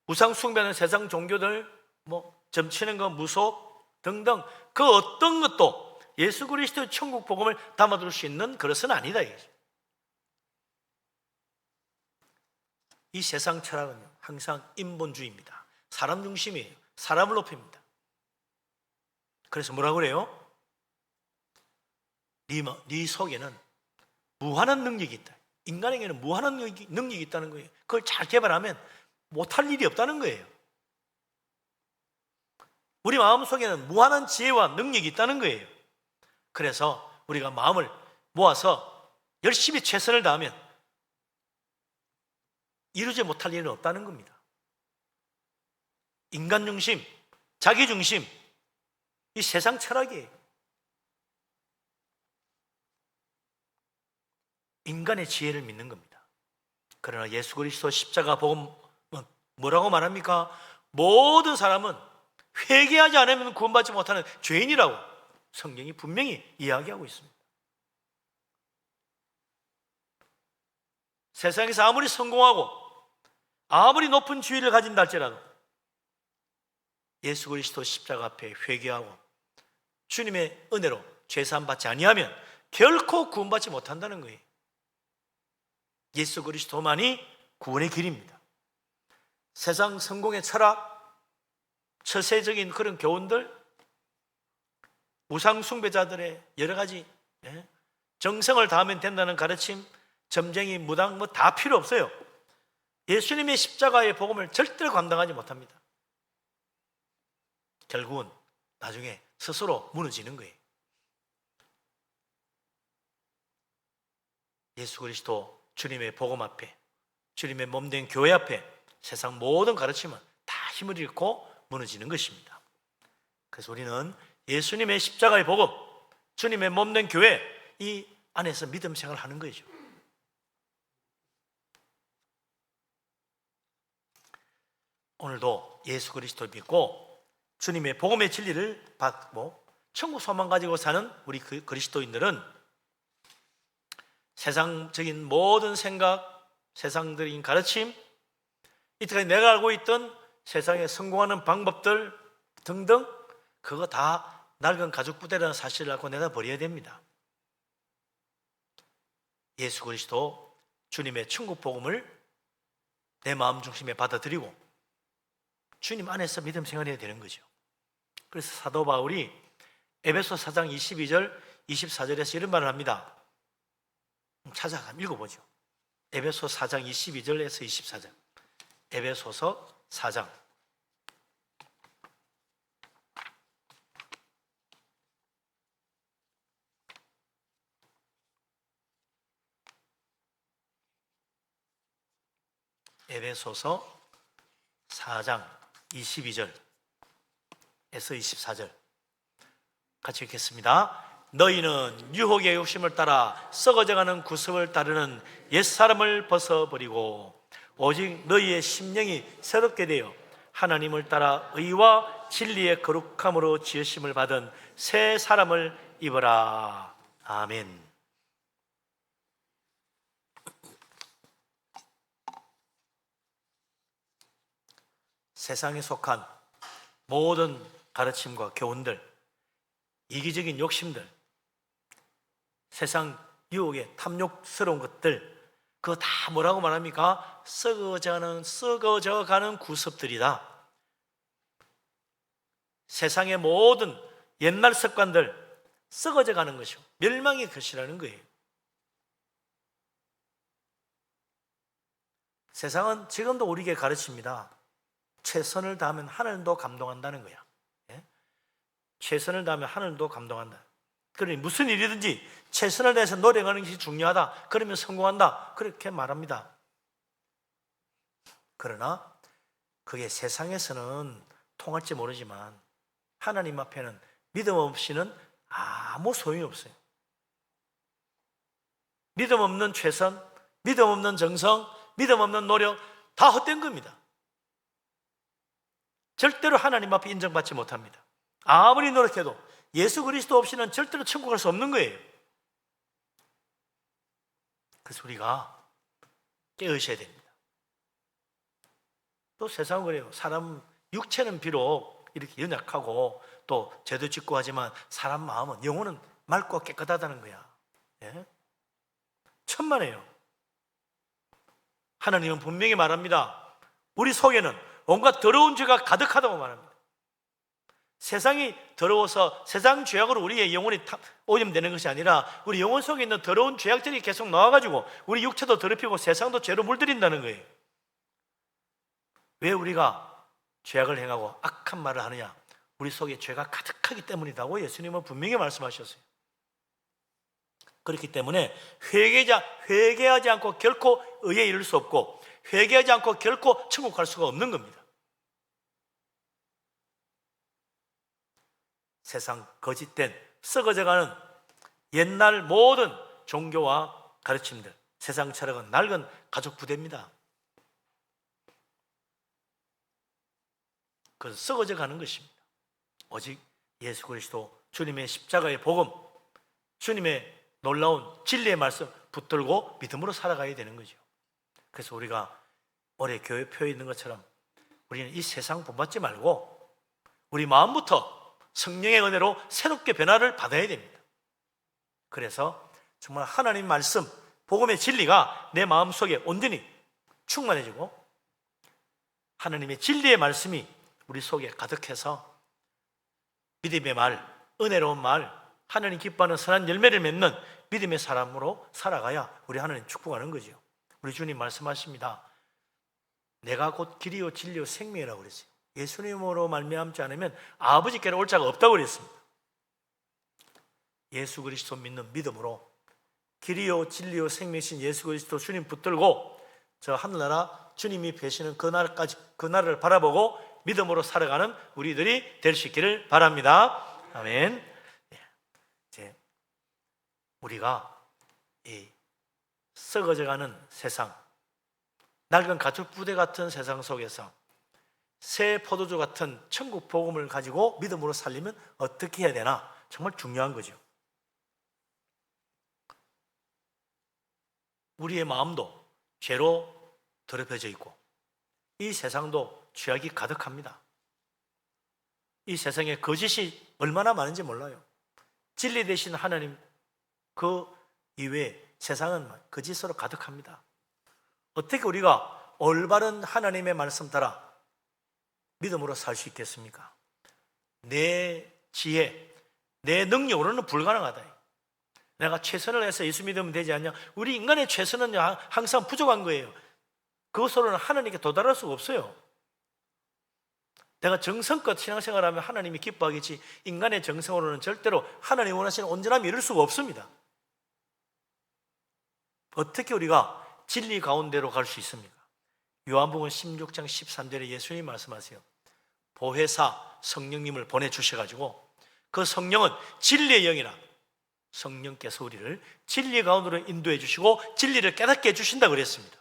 우상 숭배하는 세상 종교들, 점치는 거, 무속 등등 그 어떤 것도 예수 그리스도의 천국 복음을 담아둘 수 있는 그릇은 아니다. 이 세상 철학은 항상 인본주의입니다. 사람 중심이에요. 사람을 높입니다. 그래서 뭐라고 그래요? 네 속에는 무한한 능력이 있다. 인간에게는 무한한 능력이 있다는 거예요. 그걸 잘 개발하면 못할 일이 없다는 거예요. 우리 마음속에는 무한한 지혜와 능력이 있다는 거예요. 그래서 우리가 마음을 모아서 열심히 최선을 다하면 이루지 못할 일은 없다는 겁니다. 인간 중심, 자기 중심, 이 세상 철학이에요. 인간의 지혜를 믿는 겁니다. 그러나 예수 그리스도 십자가 복음은 뭐라고 말합니까? 모든 사람은 회개하지 않으면 구원받지 못하는 죄인이라고 성경이 분명히 이야기하고 있습니다. 세상에서 아무리 성공하고 아무리 높은 지위를 가진다 할지라도 예수 그리스도 십자가 앞에 회개하고 주님의 은혜로 죄사함 받지 아니하면 결코 구원받지 못한다는 거예요. 예수 그리스도만이 구원의 길입니다. 세상 성공의 철학, 처세적인 그런 교훈들, 우상 숭배자들의 여러 가지 정성을 다하면 된다는 가르침, 점쟁이, 무당 다 필요 없어요. 예수님의 십자가의 복음을 절대로 감당하지 못합니다. 결국은 나중에 스스로 무너지는 거예요. 예수 그리스도 주님의 복음 앞에, 주님의 몸된 교회 앞에 세상 모든 가르침은 다 힘을 잃고 무너지는 것입니다. 그래서 우리는 예수님의 십자가의 복음, 주님의 몸된 교회, 이 안에서 믿음 생활을 하는 거죠. 오늘도 예수 그리스도를 믿고 주님의 복음의 진리를 받고 천국 소망 가지고 사는 우리 그리스도인들은 세상적인 모든 생각, 세상적인 가르침, 이때까지 내가 알고 있던 세상에 성공하는 방법들 등등 그거 다 낡은 가죽 부대라는 사실을 알고 내다 버려야 됩니다. 예수 그리스도 주님의 천국 복음을 내 마음 중심에 받아들이고 주님 안에서 믿음 생활해야 되는 거죠. 그래서 사도 바울이 에베소 4장 22절 24절에서 이런 말을 합니다. 찾아가 읽어보죠. 에베소 4장 22절에서 24절. 에베소서 4장. 에베소서 4장 22절에서 24절 같이 읽겠습니다. 너희는 유혹의 욕심을 따라 썩어져가는 구습을 따르는 옛사람을 벗어버리고 오직 너희의 심령이 새롭게 되어 하나님을 따라 의와 진리의 거룩함으로 지으심을 받은 새 사람을 입어라. 아멘. 세상에 속한 모든 가르침과 교훈들, 이기적인 욕심들, 세상 유혹의 탐욕스러운 것들, 그거 다 뭐라고 말합니까? 썩어져가는 구습들이다. 세상의 모든 옛날 습관들 썩어져가는 것이요 멸망의 것이라는 거예요. 세상은 지금도 우리에게 가르칩니다. 최선을 다하면 하늘도 감동한다는 거야. 예? 최선을 다하면 하늘도 감동한다. 그러니 무슨 일이든지 최선을 다해서 노력하는 것이 중요하다. 그러면 성공한다. 그렇게 말합니다. 그러나 그게 세상에서는 통할지 모르지만 하나님 앞에는 믿음 없이는 아무 소용이 없어요. 믿음 없는 최선, 믿음 없는 정성, 믿음 없는 노력 다 헛된 겁니다. 절대로 하나님 앞에 인정받지 못합니다. 아무리 노력해도 예수 그리스도 없이는 절대로 천국 갈 수 없는 거예요. 그래서 우리가 깨어셔야 됩니다. 또 세상은 그래요. 사람 육체는 비록 이렇게 연약하고 또 죄도 짓고 하지만 사람 마음은, 영혼은 맑고 깨끗하다는 거야. 예? 천만에요. 하나님은 분명히 말합니다. 우리 속에는 온갖 더러운 죄가 가득하다고 말합니다. 세상이 더러워서 세상 죄악으로 우리의 영혼이 오염되는 것이 아니라 우리 영혼 속에 있는 더러운 죄악들이 계속 나와가지고 우리 육체도 더럽히고 세상도 죄로 물들인다는 거예요. 왜 우리가 죄악을 행하고 악한 말을 하느냐? 우리 속에 죄가 가득하기 때문이라고 예수님은 분명히 말씀하셨어요. 그렇기 때문에 회개하지 않고 결코 의에 이를 수 없고, 회개하지 않고 결코 천국 갈 수가 없는 겁니다. 세상 거짓된 썩어져가는 옛날 모든 종교와 가르침들, 세상 철학은 낡은 가족 부대입니다. 그것은 썩어져 가는 것입니다. 오직 예수 그리스도 주님의 십자가의 복음, 주님의 놀라운 진리의 말씀 붙들고 믿음으로 살아가야 되는 거죠. 그래서 우리가 올해 교회 표에 있는 것처럼 우리는 이 세상 본받지 말고 우리 마음부터 성령의 은혜로 새롭게 변화를 받아야 됩니다. 그래서 정말 하나님 말씀, 복음의 진리가 내 마음속에 온전히 충만해지고 하나님의 진리의 말씀이 우리 속에 가득해서 믿음의 말, 은혜로운 말, 하나님 기뻐하는 선한 열매를 맺는 믿음의 사람으로 살아가야 우리 하나님 축복하는 거죠. 우리 주님 말씀하십니다. 내가 곧 길이요 진리요 생명이라고 그랬어요. 예수님으로 말미암지 않으면 아버지께로 올 자가 없다고 그랬습니다. 예수 그리스도 믿는 믿음으로 길이요 진리요 생명이신 예수 그리스도 주님 붙들고 저 하늘나라 주님이 계시는 그 날까지, 그 날을 바라보고 믿음으로 살아가는 우리들이 될 수 있기를 바랍니다. 아멘. 이제 우리가 이 썩어져가는 세상, 낡은 가축 부대 같은 세상 속에서 새 포도주 같은 천국 복음을 가지고 믿음으로 살려면 어떻게 해야 되나? 정말 중요한 거죠. 우리의 마음도 죄로 더럽혀져 있고 이 세상도 죄악이 가득합니다. 이 세상에 거짓이 얼마나 많은지 몰라요. 진리 되신 하나님 그 이외에 세상은 거짓으로 가득합니다. 어떻게 우리가 올바른 하나님의 말씀 따라 믿음으로 살 수 있겠습니까? 내 지혜, 내 능력으로는 불가능하다. 내가 최선을 해서 예수 믿으면 되지 않냐? 우리 인간의 최선은 항상 부족한 거예요. 그것으로는 하나님께 도달할 수가 없어요. 내가 정성껏 신앙생활하면 하나님이 기뻐하겠지, 인간의 정성으로는 절대로 하나님 원하시는 온전함을 이룰 수가 없습니다. 어떻게 우리가 진리 가운데로 갈 수 있습니까? 요한복음 16장 13절에 예수님이 말씀하세요. 보혜사 성령님을 보내주셔가지고 그 성령은 진리의 영이라 성령께서 우리를 진리 가운데로 인도해 주시고 진리를 깨닫게 해주신다 그랬습니다.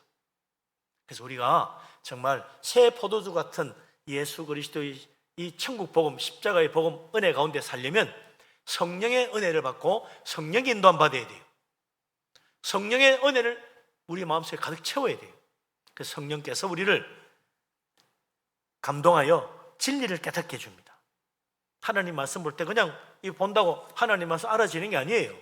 그래서 우리가 정말 새 포도주 같은 예수 그리스도의 이 천국 복음, 십자가의 복음, 은혜 가운데 살려면 성령의 은혜를 받고 성령의 인도함 받아야 돼요. 성령의 은혜를 우리 마음속에 가득 채워야 돼요. 그래서 성령께서 우리를 감동하여 진리를 깨닫게 해줍니다. 하나님 말씀 볼 때 그냥 이 본다고 하나님 말씀 알아지는 게 아니에요.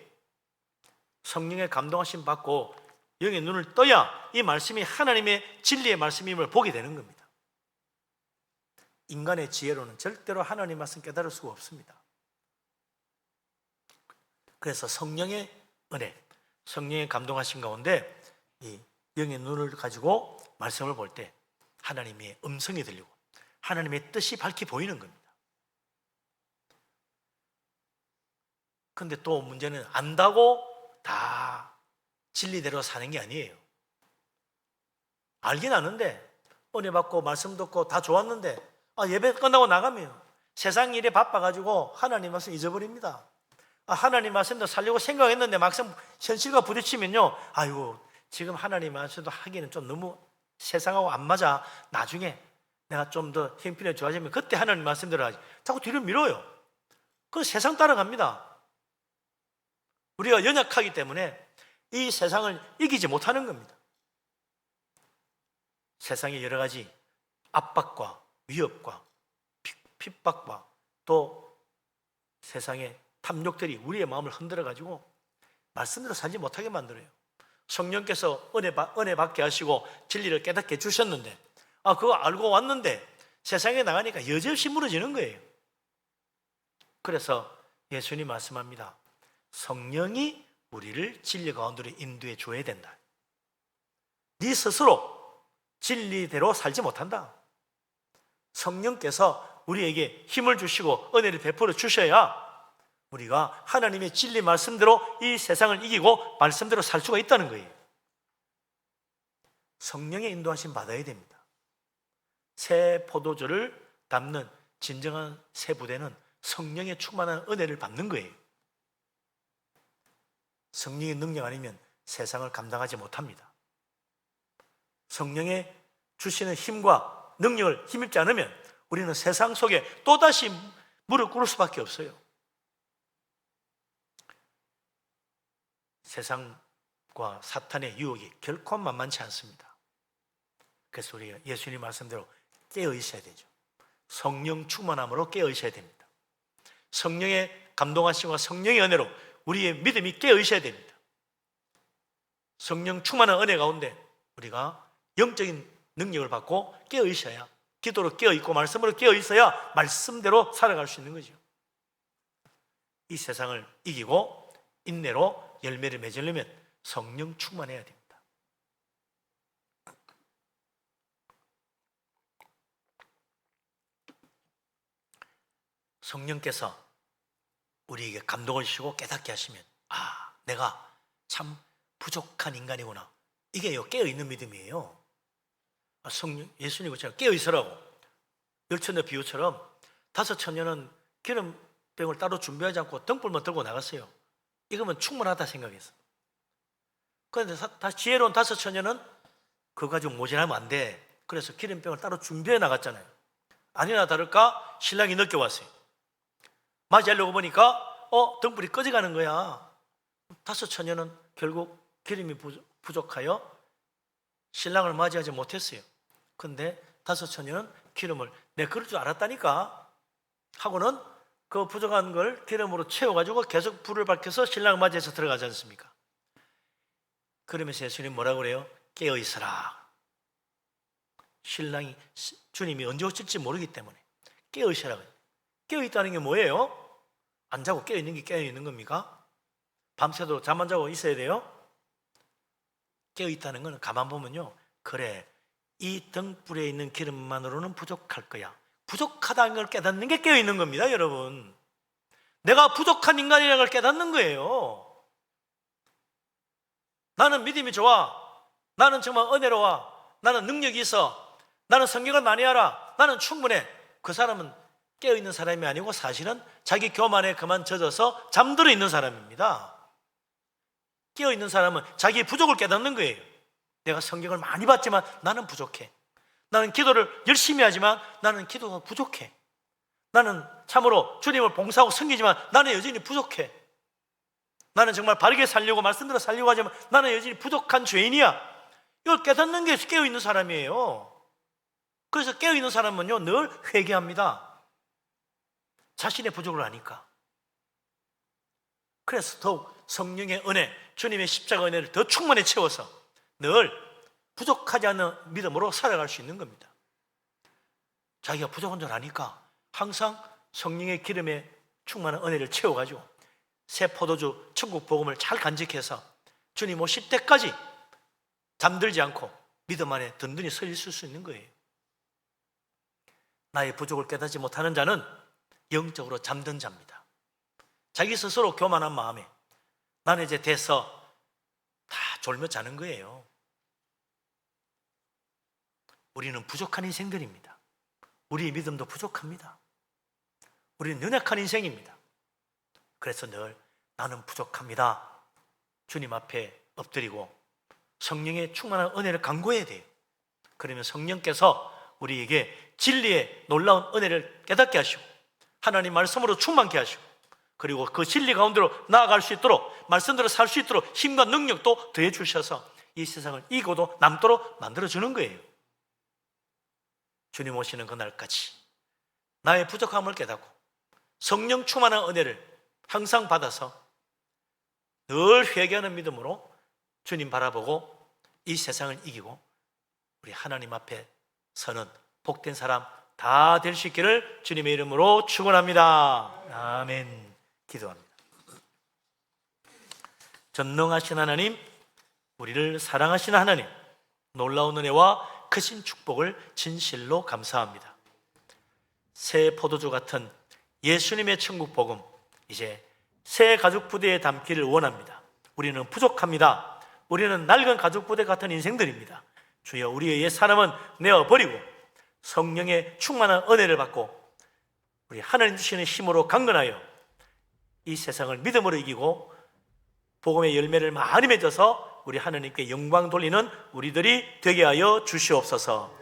성령의 감동하심 받고 영의 눈을 떠야 이 말씀이 하나님의 진리의 말씀임을 보게 되는 겁니다. 인간의 지혜로는 절대로 하나님 말씀 깨달을 수가 없습니다. 그래서 성령의 은혜, 성령의 감동하심 가운데 이 영의 눈을 가지고 말씀을 볼 때 하나님의 음성이 들리고 하나님의 뜻이 밝히 보이는 겁니다. 근데 또 문제는 안다고 다 진리대로 사는 게 아니에요. 알긴 아는데 은혜 받고 말씀 듣고 다 좋았는데 예배 끝나고 나가면 세상 일에 바빠가지고 하나님 말씀 잊어버립니다. 하나님 말씀도 살려고 생각했는데 막상 현실과 부딪히면요, 아이고 지금 하나님 말씀도 하기는 좀 너무 세상하고 안 맞아. 나중에 내가 좀 더 형편이 좋아지면 그때 하나님 말씀대로 하지. 자꾸 뒤를 밀어요. 그건 세상 따라갑니다. 우리가 연약하기 때문에 이 세상을 이기지 못하는 겁니다. 세상의 여러 가지 압박과 위협과 핍박과 또 세상의 탐욕들이 우리의 마음을 흔들어가지고 말씀대로 살지 못하게 만들어요. 성령께서 은혜 받게 하시고 진리를 깨닫게 해주셨는데 그거 알고 왔는데 세상에 나가니까 여지없이 무너지는 거예요. 그래서 예수님 말씀합니다. 성령이 우리를 진리 가운데로 인도해 줘야 된다. 네 스스로 진리대로 살지 못한다. 성령께서 우리에게 힘을 주시고 은혜를 베풀어 주셔야 우리가 하나님의 진리 말씀대로 이 세상을 이기고 말씀대로 살 수가 있다는 거예요. 성령의 인도하심 받아야 됩니다. 새 포도주를 담는 진정한 새 부대는 성령의 충만한 은혜를 받는 거예요. 성령의 능력 아니면 세상을 감당하지 못합니다. 성령의 주시는 힘과 능력을 힘입지 않으면 우리는 세상 속에 또다시 무릎 꿇을 수밖에 없어요. 세상과 사탄의 유혹이 결코 만만치 않습니다. 그래서 우리가 예수님 말씀대로 깨어 있어야 되죠. 성령 충만함으로 깨어 있어야 됩니다. 성령의 감동하심과 성령의 은혜로 우리의 믿음이 깨어 있어야 됩니다. 성령 충만한 은혜 가운데 우리가 영적인 능력을 받고 깨어 있어야, 기도로 깨어 있고 말씀으로 깨어 있어야 말씀대로 살아갈 수 있는 거죠. 이 세상을 이기고 인내로 열매를 맺으려면 성령 충만해야 됩니다. 성령께서 우리에게 감동을 주시고 깨닫게 하시면 내가 참 부족한 인간이구나. 이게 깨어있는 믿음이에요. 성령, 예수님 것처럼 깨어있으라고. 열처녀 비유처럼 5 처녀는 기름병을 따로 준비하지 않고 등불만 들고 나갔어요. 이거면 충분하다 생각했어. 그런데 다시 지혜로운 5 처녀는 그거 가지고 모자라면 안 돼. 그래서 기름병을 따로 준비해 나갔잖아요. 아니나 다를까 신랑이 늦게 왔어요. 맞이하려고 보니까 등불이 꺼져가는 거야. 5 처녀는 결국 기름이 부족하여 신랑을 맞이하지 못했어요. 근데 5 처녀는 기름을 내가 그럴 줄 알았다니까 하고는 그 부족한 걸 기름으로 채워가지고 계속 불을 밝혀서 신랑을 맞이해서 들어가지 않습니까? 그러면서 예수님 뭐라고 그래요? 깨어있어라. 신랑이 주님이 언제 오실지 모르기 때문에 깨어있으라고. 깨어있다는 게 뭐예요? 안 자고 깨어있는 게 깨어있는 겁니까? 밤새도록 잠 안 자고 있어야 돼요? 깨어있다는 건 가만 보면요, 그래, 이 등불에 있는 기름만으로는 부족할 거야. 부족하다는 걸 깨닫는 게 깨어있는 겁니다, 여러분. 내가 부족한 인간이라는 걸 깨닫는 거예요. 나는 믿음이 좋아. 나는 정말 은혜로워. 나는 능력이 있어. 나는 성경을 많이 알아. 나는 충분해. 그 사람은 깨어있는 사람이 아니고 사실은 자기 교만에 그만 젖어서 잠들어 있는 사람입니다. 깨어있는 사람은 자기의 부족을 깨닫는 거예요. 내가 성경을 많이 봤지만 나는 부족해. 나는 기도를 열심히 하지만 나는 기도가 부족해. 나는 참으로 주님을 봉사하고 섬기지만 나는 여전히 부족해. 나는 정말 바르게 살려고 말씀대로 살려고 하지만 나는 여전히 부족한 죄인이야. 이걸 깨닫는 게 깨어있는 사람이에요. 그래서 깨어있는 사람은요, 늘 회개합니다. 자신의 부족을 아니까. 그래서 더욱 성령의 은혜, 주님의 십자가 은혜를 더 충만히 채워서 늘 부족하지 않는 믿음으로 살아갈 수 있는 겁니다. 자기가 부족한 줄 아니까 항상 성령의 기름에 충만한 은혜를 채워가지고 새 포도주 천국 복음을 잘 간직해서 주님 오실 때까지 잠들지 않고 믿음 안에 든든히 서 있을 수 있는 거예요. 나의 부족을 깨닫지 못하는 자는 영적으로 잠든 자입니다. 자기 스스로 교만한 마음에 나는 이제 돼서 다 졸며 자는 거예요. 우리는 부족한 인생들입니다. 우리의 믿음도 부족합니다. 우리는 연약한 인생입니다. 그래서 늘 나는 부족합니다. 주님 앞에 엎드리고 성령의 충만한 은혜를 간구해야 돼요. 그러면 성령께서 우리에게 진리의 놀라운 은혜를 깨닫게 하시고 하나님 말씀으로 충만케 하시고 그리고 그 진리 가운데로 나아갈 수 있도록 말씀대로 살 수 있도록 힘과 능력도 더해 주셔서 이 세상을 이기고도 남도록 만들어주는 거예요. 주님 오시는 그날까지 나의 부족함을 깨닫고 성령 충만한 은혜를 항상 받아서 늘 회개하는 믿음으로 주님 바라보고 이 세상을 이기고 우리 하나님 앞에 서는 복된 사람 다 될 수 있기를 주님의 이름으로 축원합니다. 아멘. 기도합니다. 전능하신 하나님, 우리를 사랑하시는 하나님, 놀라운 은혜와 크신 축복을 진실로 감사합니다. 새 포도주 같은 예수님의 천국 복음, 이제 새 가죽 부대에 담기를 원합니다. 우리는 부족합니다. 우리는 낡은 가죽 부대 같은 인생들입니다. 주여, 우리의 옛 사람은 내어버리고 성령의 충만한 은혜를 받고 우리 하나님 주시는 힘으로 강건하여 이 세상을 믿음으로 이기고 복음의 열매를 많이 맺어서 우리 하나님께 영광 돌리는 우리들이 되게 하여 주시옵소서.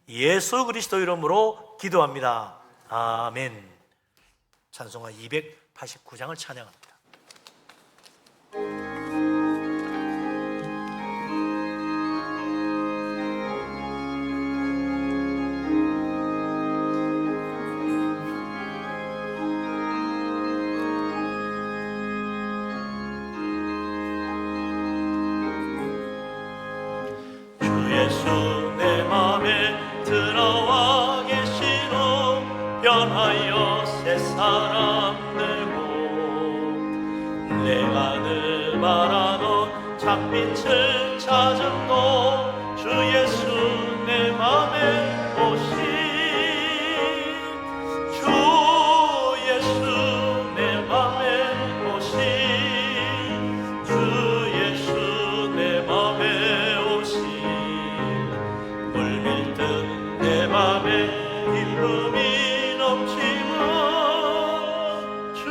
예수 그리스도 이름으로 기도합니다. 아멘. 찬송가 289장을 찬양합니다. 예수 내 맘에 들어와 계시고 변하여 새 사람 되고 내가 늘 바라던 참빛을 찾았고 주 예수 내 맘에 오시 주 예수 내 맘에 오시 주 예수 내 맘에 물밀듯 내 맘에 기쁨이 넘치고 주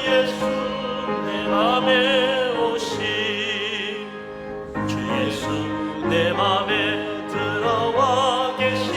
예수 내 맘에 오시 주 예수 내 맘에 들어와 계시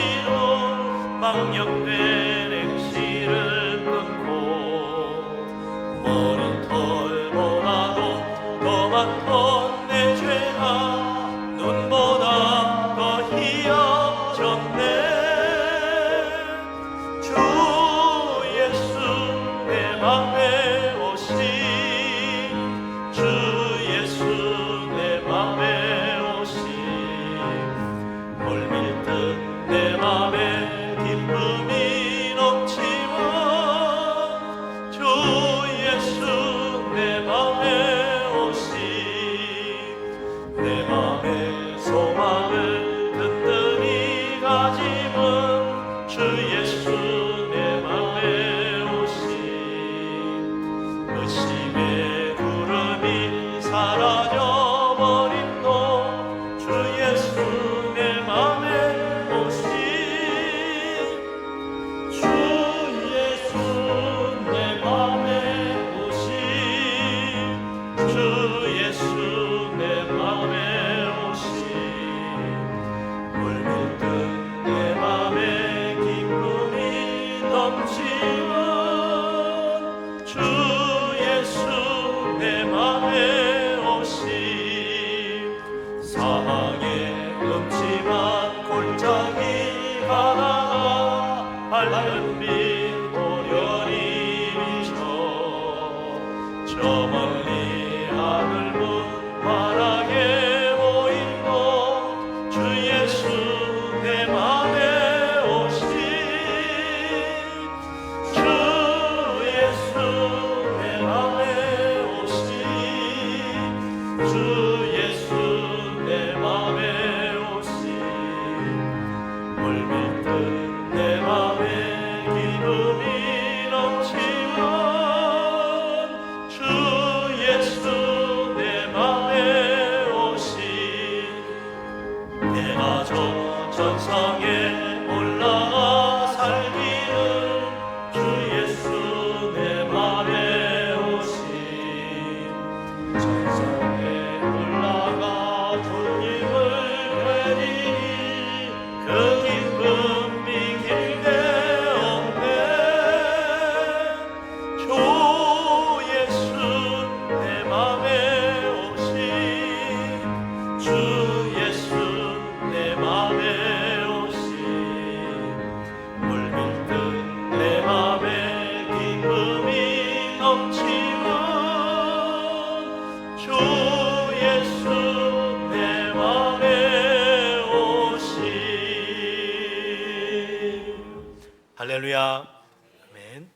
할렐루야. 아멘.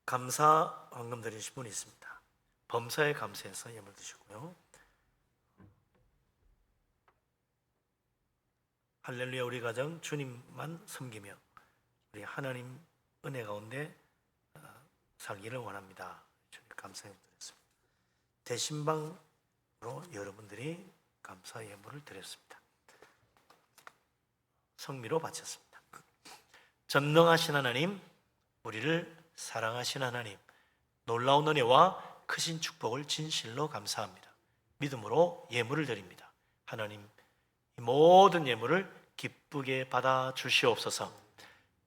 감사 헌금 드리신 분이 있습니다. 범사에 감사해서 예물 드시고요. 할렐루야. 우리 가정 주님만 섬기며 우리 하나님 은혜 가운데 살기를 원합니다. 주님 감사 예물 드렸습니다. 대신방으로 여러분들이 감사 예물을 드렸습니다. 성미로 바쳤습니다. 전능하신 하나님, 우리를 사랑하신 하나님, 놀라운 은혜와 크신 축복을 진실로 감사합니다. 믿음으로 예물을 드립니다. 하나님, 이 모든 예물을 기쁘게 받아 주시옵소서.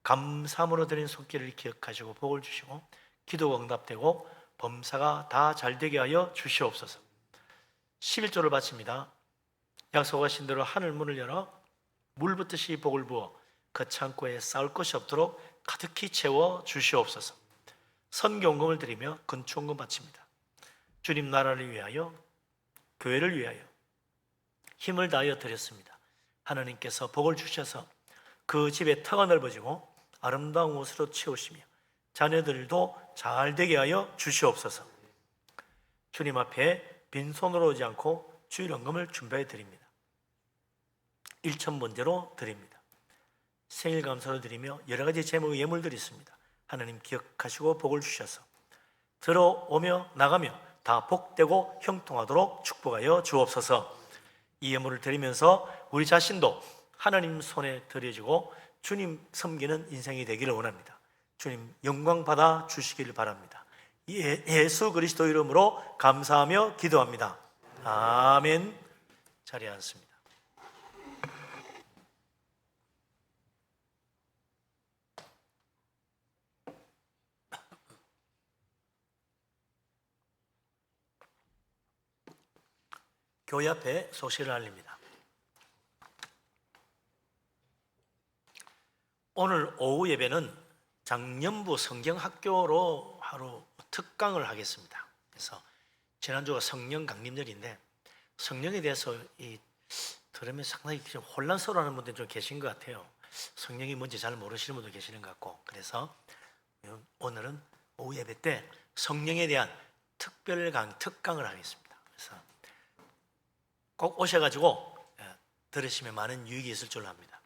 감사함으로 드린 손길을 기억하시고 복을 주시고 기도가 응답되고 범사가 다 잘되게 하여 주시옵소서. 11조를 바칩니다. 약속하신 대로 하늘 문을 열어 물 붓듯이 복을 부어 그 창고에 쌓을 것이 없도록 가득히 채워 주시옵소서. 선교헌금을 드리며 근초헌금 바칩니다. 주님 나라를 위하여, 교회를 위하여 힘을 다하여 드렸습니다. 하나님께서 복을 주셔서 그 집의 터가 넓어지고 아름다운 옷으로 채우시며 자녀들도 잘 되게 하여 주시옵소서. 주님 앞에 빈손으로 오지 않고 주일헌금을 준비해 드립니다. 1,000번제로 드립니다. 생일 감사를 드리며 여러 가지 제목의 예물들이 있습니다. 하나님 기억하시고 복을 주셔서 들어오며 나가며 다 복되고 형통하도록 축복하여 주옵소서. 이 예물을 드리면서 우리 자신도 하나님 손에 드려지고 주님 섬기는 인생이 되기를 원합니다. 주님 영광 받아 주시기를 바랍니다. 예수 그리스도 이름으로 감사하며 기도합니다. 아멘. 자리에 앉습니다. 교회 앞에 소식을 알립니다. 오늘 오후 예배는 장년부 성경학교로 하루 특강을 하겠습니다. 그래서 지난주가 성령 강림절인데 성령에 대해서 들으면 상당히 혼란스러워하는 분들이 좀 계신 것 같아요. 성령이 뭔지 잘 모르시는 분도 계시는 것 같고, 그래서 오늘은 오후 예배 때 성령에 대한 특강을 하겠습니다. 그래서 꼭 오셔가지고 들으시면 많은 유익이 있을 줄로 압니다.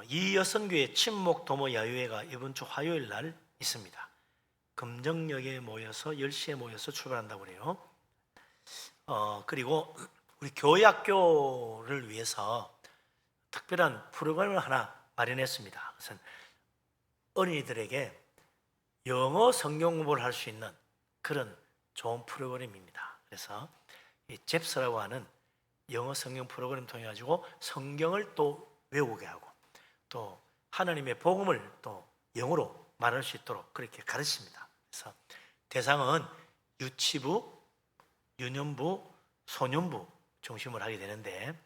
이여선교회 친목도모 야유회가 이번 주 화요일 날 있습니다. 금정역에 모여서 10시에 모여서 출발한다고 그래요. 그리고 우리 교회학교를 위해서 특별한 프로그램을 하나 마련했습니다. 그래서 어린이들에게 영어 성경 공부를 할 수 있는 그런 좋은 프로그램입니다. 그래서 이 잽스라고 하는 영어 성경 프로그램을 통해 가지고 성경을 또 외우게 하고 또 하나님의 복음을 또 영어로 말할 수 있도록 그렇게 가르칩니다. 그래서 대상은 유치부, 유년부, 소년부 중심으로 하게 되는데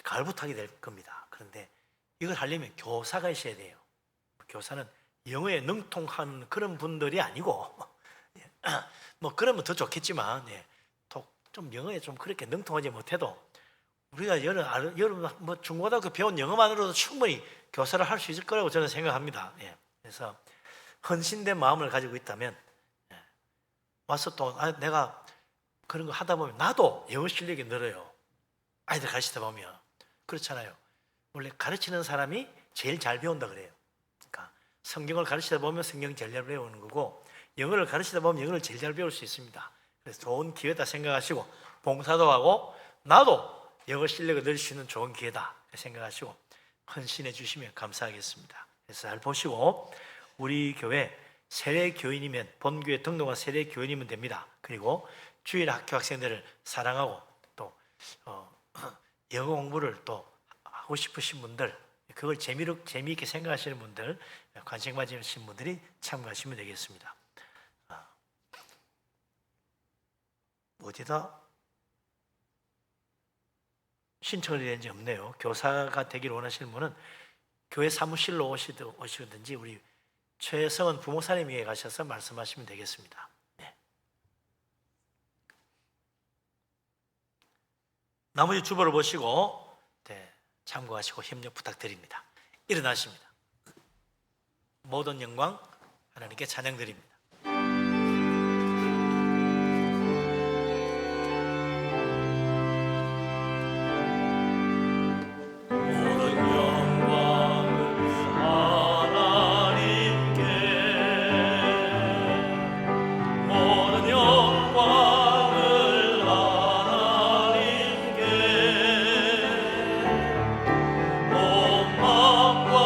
가을부터 하게 될 겁니다. 그런데 이걸 하려면 교사가 있어야 돼요. 교사는 영어에 능통한 그런 분들이 아니고 뭐 그러면 더 좋겠지만 좀 영어에 좀 그렇게 능통하지 못해도 우리가 여러분 뭐 중고등학교 배운 영어만으로도 충분히 교사를 할 수 있을 거라고 저는 생각합니다. 그래서 헌신된 마음을 가지고 있다면 와서 또 내가 그런 거 하다 보면 나도 영어 실력이 늘어요. 아이들 가르치다 보면 그렇잖아요. 원래 가르치는 사람이 제일 잘 배운다 그래요. 그러니까 성경을 가르치다 보면 성경 제일 잘 배우는 거고 영어를 가르치다 보면 영어를 제일 잘 배울 수 있습니다. 그래서 좋은 기회다 생각하시고 봉사도 하고 나도 영어 실력을 늘릴 수 있는 좋은 기회다 생각하시고 헌신해 주시면 감사하겠습니다. 그래서 잘 보시고 우리 교회 세례 교인이면 본교회 등록한 세례 교인이면 됩니다. 그리고 주일 학교 학생들을 사랑하고 또 영어 공부를 또 하고 싶으신 분들, 그걸 재미있게 생각하시는 분들, 관심 가지신 분들이 참가하시면 되겠습니다. 어디다 신청을 해야 되는지 없네요. 교사가 되기를 원하시는 분은 교회 사무실로 오시든지 우리 최성은 부목사님에게 가셔서 말씀하시면 되겠습니다. 나머지 주보를 보시고 참고하시고 협력 부탁드립니다. 일어나십니다. 모든 영광 하나님께 찬양드립니다. 모든 영광을 하나님께, 모든 영광을 하나님께, 온 마음과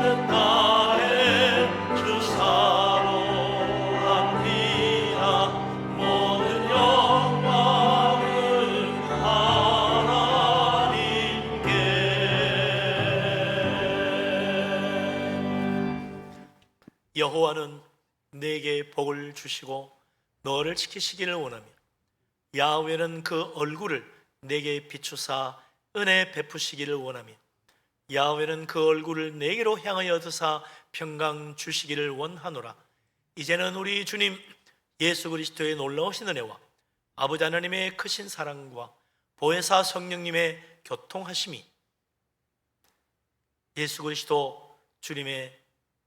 뜻 다해 주사로 합니다. 모든 영광을 하나님께. 여호와는 내게 복을 주시고 너를 지키시기를 원하며, 야훼는 그 얼굴을 내게 비추사 은혜 베푸시기를 원하며, 야훼는 그 얼굴을 내게로 향하여 드사 평강 주시기를 원하노라. 이제는 우리 주님 예수 그리스도의 놀라우신 은혜와 아버지 하나님의 크신 사랑과 보혜사 성령님의 교통하심이, 예수 그리스도 주님의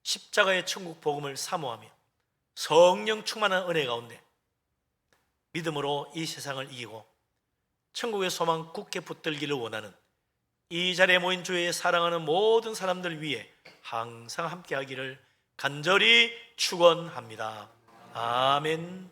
십자가의 천국 복음을 사모하며 성령 충만한 은혜 가운데 믿음으로 이 세상을 이기고 천국의 소망 굳게 붙들기를 원하는 이 자리에 모인 주의 사랑하는 모든 사람들 위해 항상 함께하기를 간절히 축원합니다. 아멘.